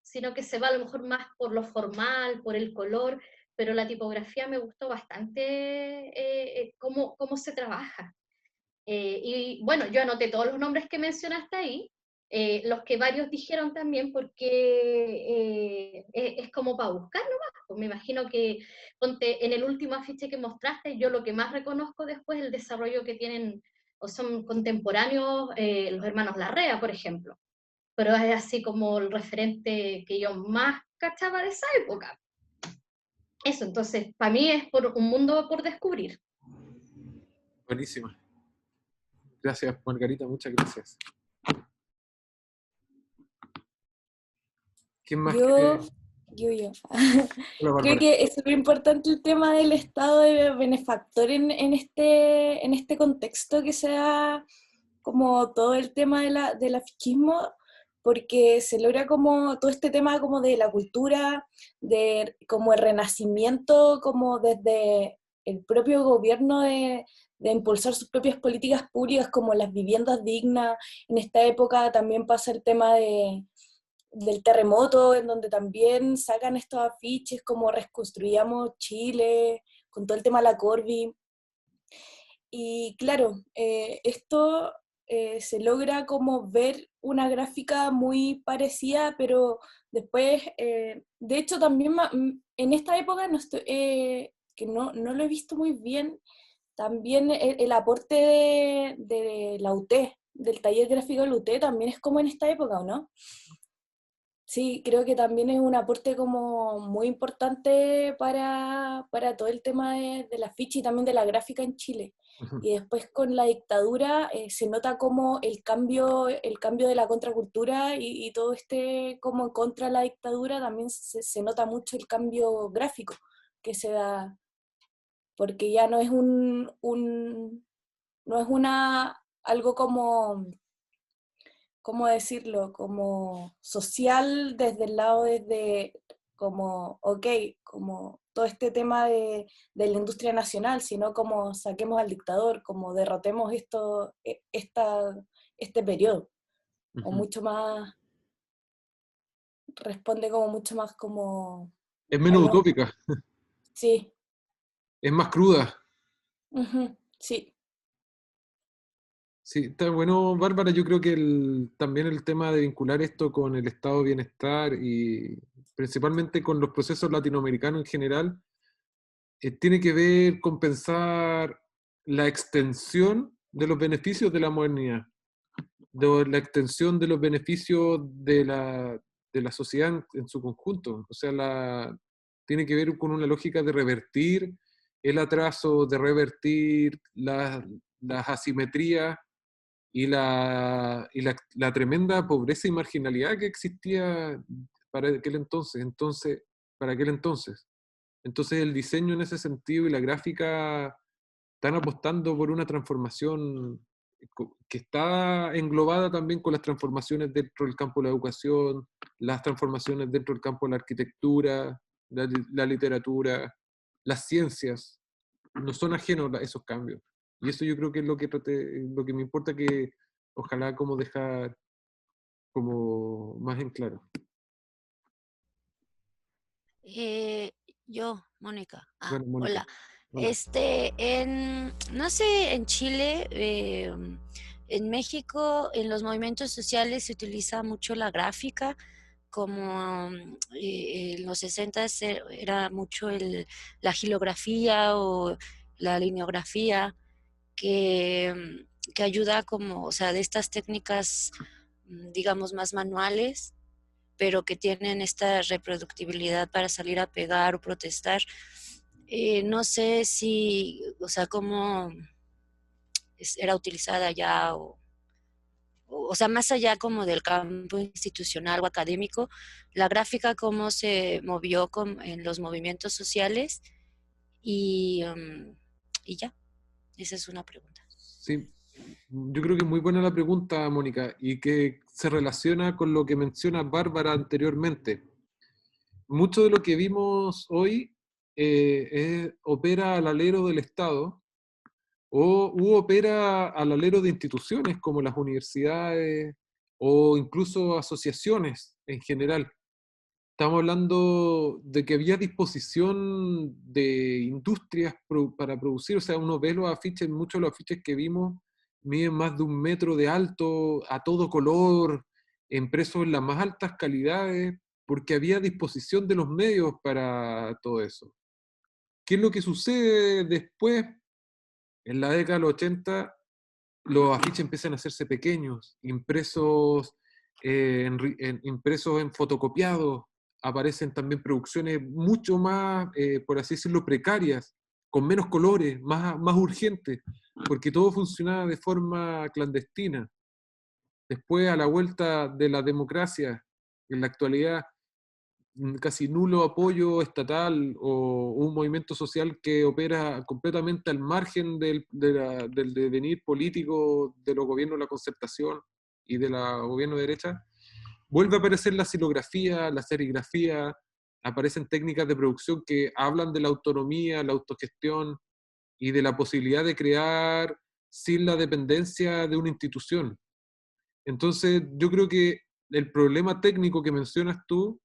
sino que se va a lo mejor más por lo formal, por el color, pero la tipografía me gustó bastante cómo se trabaja. Y bueno, yo anoté todos los nombres que mencionaste ahí, los que varios dijeron también, porque es como para buscar nomás. Pues me imagino que, ponte, en el último afiche que mostraste, yo lo que más reconozco después es el desarrollo que tienen, o son contemporáneos, los hermanos Larrea, por ejemplo. Pero es así como el referente que yo más cachaba de esa época. Eso, entonces, para mí es por un mundo por descubrir. Buenísima. Gracias, Margarita, muchas gracias. ¿Quién más Yo. Hola, Creo Bárbara. que es súper importante el tema del estado de benefactor en este contexto que se da como todo el tema del afichismo, porque se logra como todo este tema como de la cultura, de como el renacimiento, como desde el propio gobierno de impulsar sus propias políticas públicas como las viviendas dignas. En esta época también pasa el tema del terremoto, en donde también sacan estos afiches como reconstruyamos Chile, con todo el tema de la Corvi. Y claro, esto se logra como ver una gráfica muy parecida, pero después, de hecho también en esta época, que no lo he visto muy bien, también el aporte de la UT, del taller gráfico de la UT, también es como en esta época, ¿o no? Sí, creo que también es un aporte como muy importante para todo el tema de la ficha y también de la gráfica en Chile. Y después con la dictadura se nota como el cambio de la contracultura y todo como en contra de la dictadura, también se nota mucho el cambio gráfico que se da, porque ya no es no es algo como, ¿cómo decirlo? Como social desde el lado como, ok, como todo este tema de la industria nacional, sino como saquemos al dictador, como derrotemos este periodo. O mucho más, responde como mucho más como... Es menos algo, utópica, sí, es más cruda. sí. Sí, está bueno, Bárbara. Yo creo que también el tema de vincular esto con el estado de bienestar y principalmente con los procesos latinoamericanos en general, tiene que ver con pensar la extensión de los beneficios de la modernidad, de la extensión de los beneficios de la sociedad en su conjunto. O sea, tiene que ver con una lógica de revertir el atraso, de revertir las asimetrías y la tremenda pobreza y marginalidad que existía para aquel entonces. Para aquel entonces. Entonces el diseño en ese sentido y la gráfica están apostando por una transformación que está englobada también con las transformaciones dentro del campo de la educación, las transformaciones dentro del campo de la arquitectura, la literatura, las ciencias, no son ajenos a esos cambios. Y eso yo creo que es lo que me importa, que ojalá como dejar como más en claro. Yo, Mónica. Bueno, Mónica. Hola. Hola. No sé, en Chile, en México, en los movimientos sociales se utiliza mucho la gráfica, como en los 60 era mucho la gilografía o la lineografía, que ayuda como, o sea, de estas técnicas, digamos, más manuales, pero que tienen esta reproductibilidad para salir a pegar o protestar. No sé si, o sea, cómo era utilizada ya, o sea, más allá como del campo institucional o académico, la gráfica cómo se movió en los movimientos sociales y ya, esa es una pregunta. Sí, yo creo que es muy buena la pregunta, Mónica, y que se relaciona con lo que menciona Bárbara anteriormente. Mucho de lo que vimos hoy opera al alero del Estado u opera al alero de instituciones como las universidades o incluso asociaciones en general. Estamos hablando de que había disposición de industrias para producir, o sea, uno ve los afiches, muchos de los afiches que vimos miden más de 1 metro de alto, a todo color, impresos en las más altas calidades, porque había disposición de los medios para todo eso. ¿Qué es lo que sucede después? En la década de los 80, los afiches empiezan a hacerse pequeños, impresos impresos en fotocopiados. Aparecen también producciones mucho más, por así decirlo, precarias, con menos colores, más urgentes, porque todo funcionaba de forma clandestina. Después, a la vuelta de la democracia, en la actualidad, casi nulo apoyo estatal o un movimiento social que opera completamente al margen del devenir político de los gobiernos de la concertación y de la gobierno de derecha, vuelve a aparecer la silografía, la serigrafía, aparecen técnicas de producción que hablan de la autonomía, la autogestión y de la posibilidad de crear sin la dependencia de una institución. Entonces, yo creo que el problema técnico que mencionas tú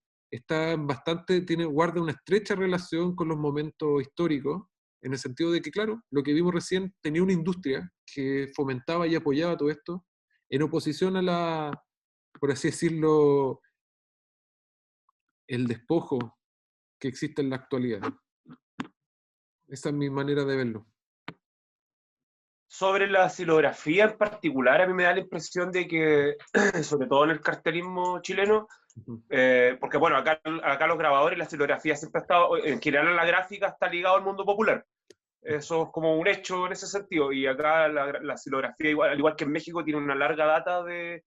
guarda una estrecha relación con los momentos históricos, en el sentido de que, claro, lo que vimos recién tenía una industria que fomentaba y apoyaba todo esto, en oposición a por así decirlo, el despojo que existe en la actualidad. Esa es mi manera de verlo. Sobre la silografía en particular, a mí me da la impresión de que, sobre todo en el cartelismo chileno, porque bueno, acá los grabadores, la silografía siempre ha estado, en general la gráfica está ligado al mundo popular. Eso es como un hecho en ese sentido, y acá la silografía, al igual que en México, tiene una larga data de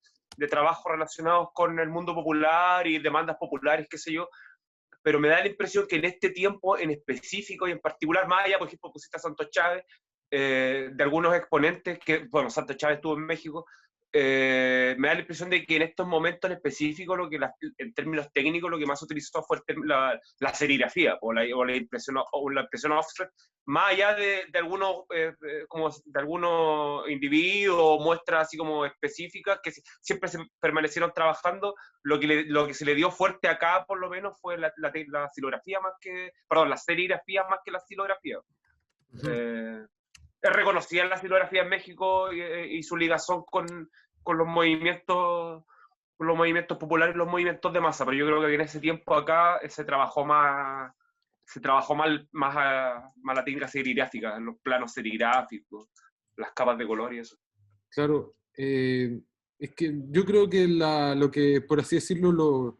trabajos relacionados con el mundo popular y demandas populares, qué sé yo, pero me da la impresión que en este tiempo en específico y en particular, más allá, por ejemplo, pusiste a Santos Chávez, de algunos exponentes que, bueno, Santos Chávez estuvo en México, me da la impresión de que en estos momentos en específico, en términos técnicos, lo que más se utilizó fue la serigrafía o la impresión offset, más allá de algunos, como de algunos individuos o muestras así como específicas que siempre se permanecieron trabajando. Lo que se le dio fuerte acá, por lo menos, fue la silografía más que, perdón, la serigrafía más que la silografía. Es reconocida la silografía en México y su ligazón con los movimientos populares y los movimientos de masa, pero yo creo que en ese tiempo acá se trabajó más la técnica serigráfica, los planos serigráficos, las capas de color y eso. Claro, es que yo creo que lo que, por así decirlo,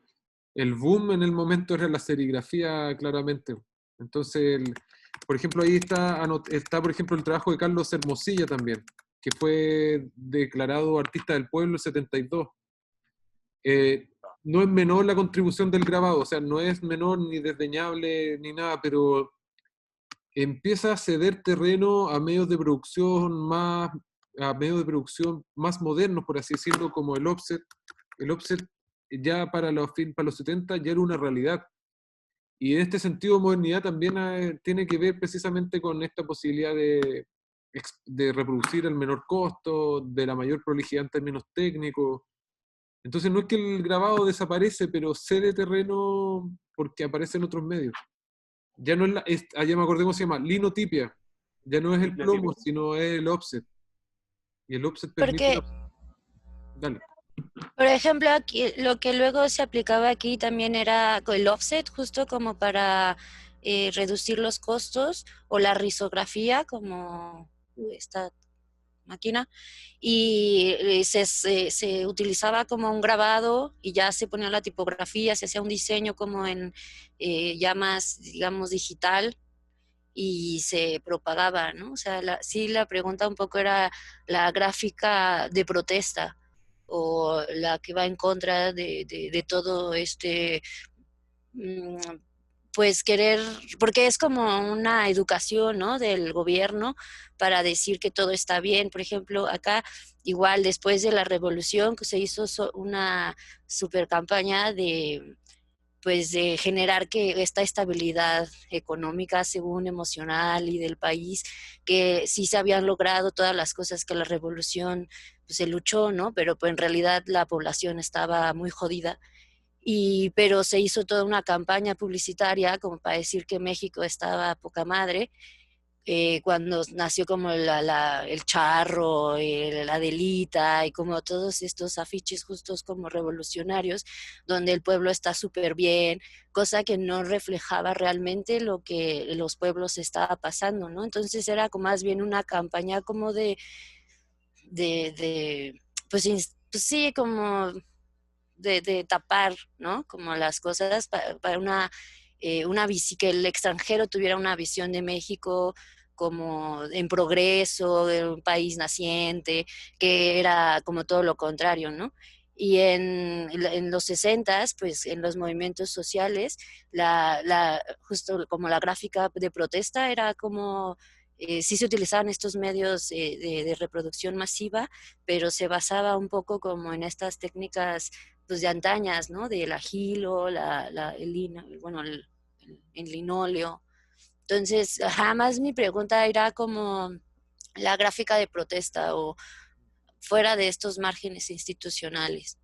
el boom en el momento era la serigrafía, claramente. Entonces, por ejemplo, ahí está, por ejemplo, el trabajo de Carlos Hermosilla también, que fue declarado artista del pueblo en el 72. No es menor la contribución del grabado, o sea, no es menor ni desdeñable ni nada, pero empieza a ceder terreno a medios de producción más modernos, por así decirlo, como el offset. El offset ya para los 70 ya era una realidad. Y en este sentido, modernidad también tiene que ver precisamente con esta posibilidad de reproducir al menor costo, de la mayor prolijidad en términos técnicos. Entonces no es que el grabado desaparece, pero cede terreno porque aparece en otros medios. Ya no ya me acordé cómo se llama, linotipia. Ya no es el plomo, sino es el offset. Y el offset permite... Porque, Dale. por ejemplo, aquí, lo que luego se aplicaba aquí también era el offset, justo como para reducir los costos, o la risografía, como esta máquina, y se utilizaba como un grabado y ya se ponía la tipografía, se hacía un diseño como en ya más, digamos, digital, y se propagaba, ¿no? O sea, sí, la pregunta un poco era la gráfica de protesta o la que va en contra de todo este, pues querer, porque es como una educación, ¿no? Del gobierno para decir que todo está bien. Por ejemplo, acá igual después de la revolución que se hizo una super campaña de, pues, de generar que esta estabilidad económica, según emocional y del país, que sí se habían logrado todas las cosas que la revolución, pues, se luchó, ¿no? Pero pues en realidad la población estaba muy jodida. Pero se hizo toda una campaña publicitaria como para decir que México estaba a poca madre, cuando nació como el charro, la Adelita y como todos estos afiches justos como revolucionarios, donde el pueblo está súper bien, cosa que no reflejaba realmente lo que los pueblos estaba pasando, ¿no? Entonces era como más bien una campaña como pues, pues sí, como de tapar, ¿no? Como las cosas para que el extranjero tuviera una visión de México como en progreso, de un país naciente, que era como todo lo contrario, ¿no? Y en los 60s, pues en los movimientos sociales, justo como la gráfica de protesta era como, sí se utilizaban estos medios de reproducción masiva, pero se basaba un poco como en estas técnicas, pues, de antañas, ¿no? Del agilo, bueno, el linóleo. Entonces, jamás mi pregunta era como la gráfica de protesta o fuera de estos márgenes institucionales.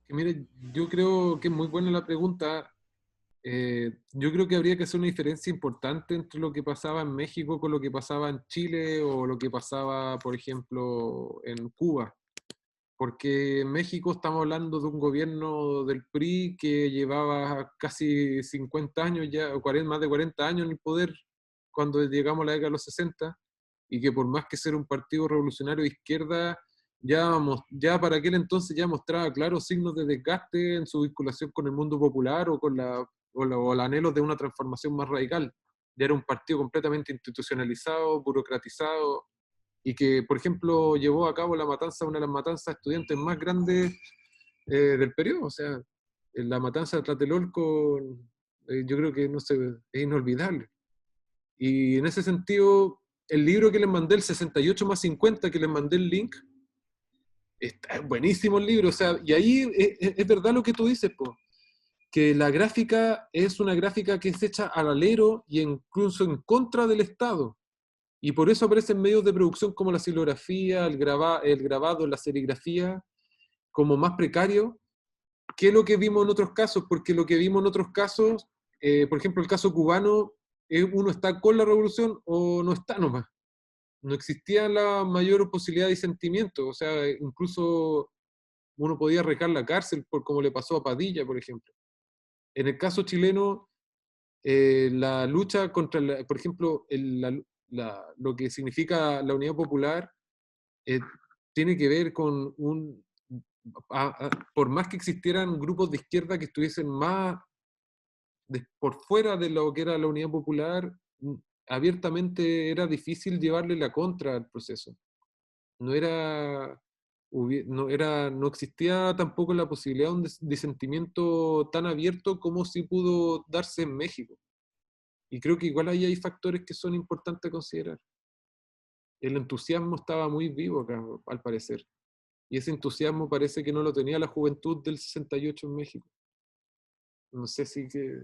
Mire, yo creo que es muy buena la pregunta. Yo creo que habría que hacer una diferencia importante entre lo que pasaba en México con lo que pasaba en Chile o lo que pasaba, por ejemplo, en Cuba. Porque en México estamos hablando de un gobierno del PRI que llevaba casi 50 años ya, o más de 40 años en el poder cuando llegamos a la década de los 60, y que por más que ser un partido revolucionario de izquierda, ya para aquel entonces ya mostraba claros signos de desgaste en su vinculación con el mundo popular o con o el anhelo de una transformación más radical. Ya era un partido completamente institucionalizado, burocratizado, y que, por ejemplo, llevó a cabo una de las matanzas estudiantes más grandes del periodo. O sea, la matanza de Tlatelolco, yo creo que no sé, es inolvidable. Y en ese sentido, el libro que les mandé, el 68 más 50, que les mandé el link, está buenísimo el libro. O sea, y ahí es verdad lo que tú dices, po, que la gráfica es una gráfica que es hecha al alero y incluso en contra del Estado. Y por eso aparecen medios de producción como la silografía, el grabado, la serigrafía, como más precario que lo que vimos en otros casos, porque lo que vimos en otros casos, por ejemplo, el caso cubano, uno está con la revolución o no está nomás. No existía la mayor posibilidad de sentimiento, o sea, incluso uno podía arriesgar la cárcel, por como le pasó a Padilla, por ejemplo. En el caso chileno, la lucha contra, por ejemplo, lo que significa la Unidad Popular, tiene que ver con por más que existieran grupos de izquierda que estuviesen más por fuera de lo que era la Unidad Popular, abiertamente era difícil llevarle la contra al proceso. No existía tampoco la posibilidad de un disentimiento tan abierto como si pudo darse en México. Y creo que igual ahí hay factores que son importantes a considerar. El entusiasmo estaba muy vivo acá, al parecer. Y ese entusiasmo parece que no lo tenía la juventud del 68 en México. No sé si que...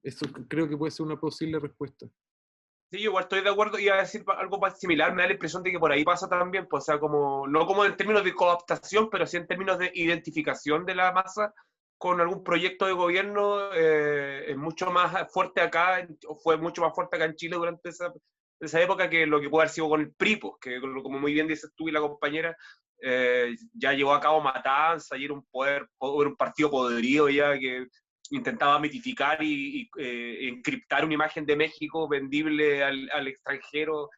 Eso creo que puede ser una posible respuesta. Sí, yo igual estoy de acuerdo, iba a decir algo más similar, me da la impresión de que por ahí pasa también, pues, o sea, como, no como en términos de cooptación, pero sí en términos de identificación de la masa con algún proyecto de gobierno, es mucho más fuerte acá, o fue mucho más fuerte acá en Chile durante esa época que lo que puede haber sido con el PRI, pues, que como muy bien dices tú y la compañera, ya llevó a cabo matanza y era un partido podrido ya que intentaba mitificar y encriptar una imagen de México vendible al extranjero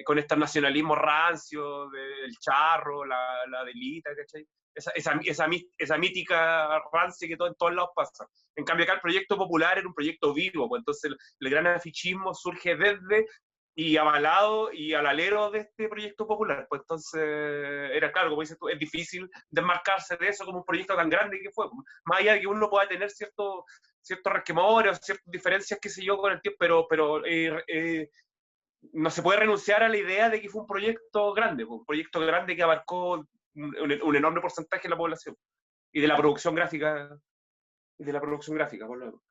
con este nacionalismo rancio del charro, la delita, ¿cachai? Esa mítica rancia que en todos lados pasa. En cambio acá el proyecto popular era un proyecto vivo, pues entonces el gran afichismo surge desde y avalado y al alero de este proyecto popular. Pues entonces, era claro, como dices tú, es difícil desmarcarse de eso como un proyecto tan grande que fue. Más allá de que uno pueda tener ciertos resquemores, ciertas diferencias, qué sé yo, con el tiempo, pero no se puede renunciar a la idea de que fue un proyecto grande que abarcó un enorme porcentaje de la población y de la producción gráfica, por lo menos.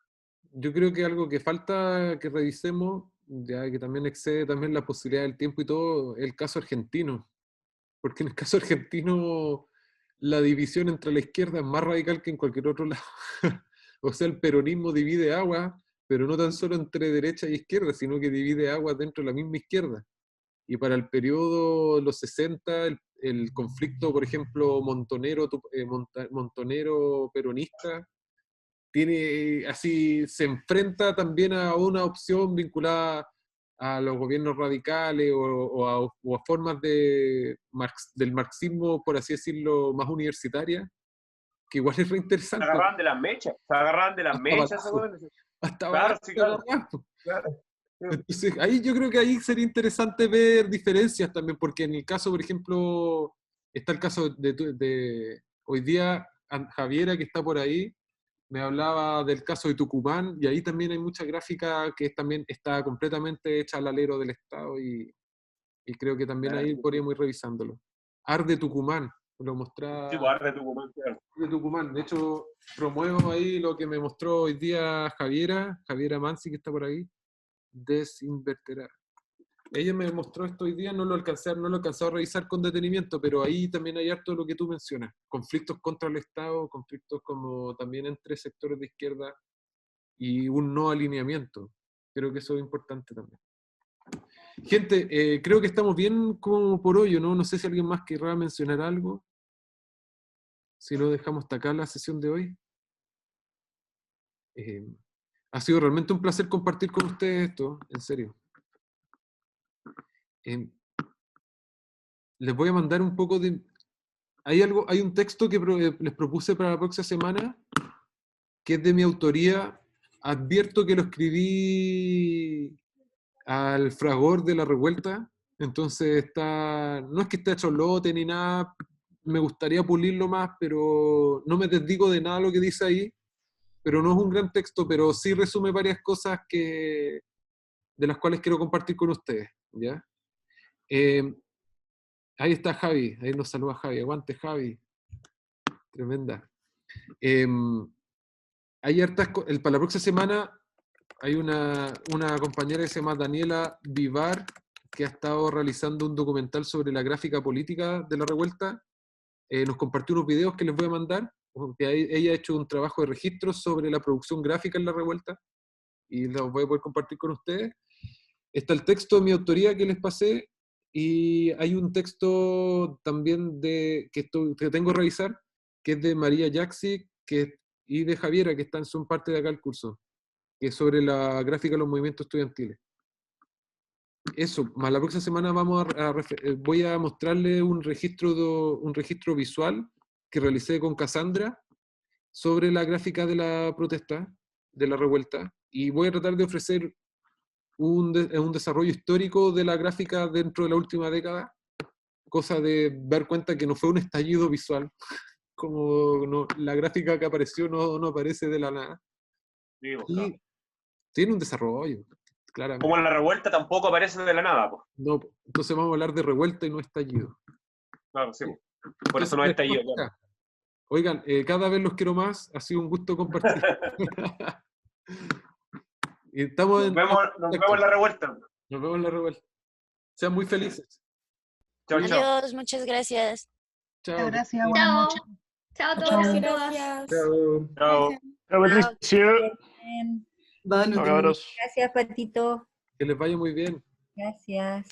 Yo creo que algo que falta que revisemos, ya que también excede también la posibilidad del tiempo y todo, es el caso argentino. Porque en el caso argentino la división entre la izquierda es más radical que en cualquier otro lado. O sea, el peronismo divide agua, pero no tan solo entre derecha y izquierda, sino que divide agua dentro de la misma izquierda. Y para el periodo de los 60, el conflicto, por ejemplo, montonero-peronista, se enfrenta también a una opción vinculada a los gobiernos radicales o a formas del marxismo, por así decirlo, más universitaria, que igual es re interesante. Se agarran de las mechas, Hasta claro, sí, claro. Entonces, ahí yo creo que ahí sería interesante ver diferencias también, porque en el caso, por ejemplo, está el caso de hoy día, Javiera, que está por ahí, me hablaba del caso de Tucumán, y ahí también hay mucha gráfica que también está completamente hecha al alero del Estado, y creo que también ahí podríamos ir revisándolo. Arde Tucumán, lo mostraba. Sí, Arde Tucumán, claro. De Tucumán, de hecho, promuevo ahí lo que me mostró hoy día Javiera Mansi, que está por ahí, Desinverterá. Ella me mostró esto hoy día, no lo alcancé a revisar con detenimiento, pero ahí también hay harto de lo que tú mencionas. Conflictos contra el Estado, conflictos como también entre sectores de izquierda y un no alineamiento. Creo que eso es importante también. Gente, creo que estamos bien como por hoy, ¿no? No sé si alguien más querrá mencionar algo. Si no, dejamos hasta acá la sesión de hoy. Ha sido realmente un placer compartir con ustedes esto, en serio. Les voy a mandar un poco de... Hay un texto que les propuse para la próxima semana, que es de mi autoría. Advierto que lo escribí al fragor de la revuelta, entonces no es que esté hecho lote ni nada, me gustaría pulirlo más, pero no me desdigo de nada lo que dice ahí, pero no es un gran texto, pero sí resume varias cosas de las cuales quiero compartir con ustedes, ¿ya? Ahí está Javi, ahí nos saluda Javi, aguante Javi, tremenda. Hay hartas, para la próxima semana hay una compañera que se llama Daniela Vivar, que ha estado realizando un documental sobre la gráfica política de la revuelta. Nos compartió unos videos que les voy a mandar, porque ella ha hecho un trabajo de registro sobre la producción gráfica en la revuelta, y los voy a poder compartir con ustedes. Está el texto de mi autoría que les pasé, y hay un texto también que tengo que revisar, que es de María Yaxi y de Javiera, que son parte de acá del curso, que es sobre la gráfica de los movimientos estudiantiles. Eso, más la próxima semana voy a mostrarle un registro visual que realicé con Cassandra sobre la gráfica de la protesta, de la revuelta, y voy a tratar de ofrecer un desarrollo histórico de la gráfica dentro de la última década, cosa de dar cuenta que no fue un estallido visual, como la gráfica que apareció no aparece de la nada. Sí, pues, Y claro. tiene un desarrollo, claramente. Como en la revuelta tampoco aparece de la nada, pues. No, entonces vamos a hablar de revuelta y no estallido. Claro, sí. Por eso no Entonces, está ahí. Claro. Oigan, cada vez los quiero más, ha sido un gusto compartir. Y estamos Nos vemos en la revuelta. Nos vemos en la revuelta. Sean muy felices. Chao, chao. Adiós, muchas gracias. Chao. Gracias, buenas Chao. noches. Chao a todos y todas. Gracias. Chao. Chao. Chao, Patricio. Bien. Dale, Chao, cabros. Gracias, Patito. Que les vaya muy bien. Gracias.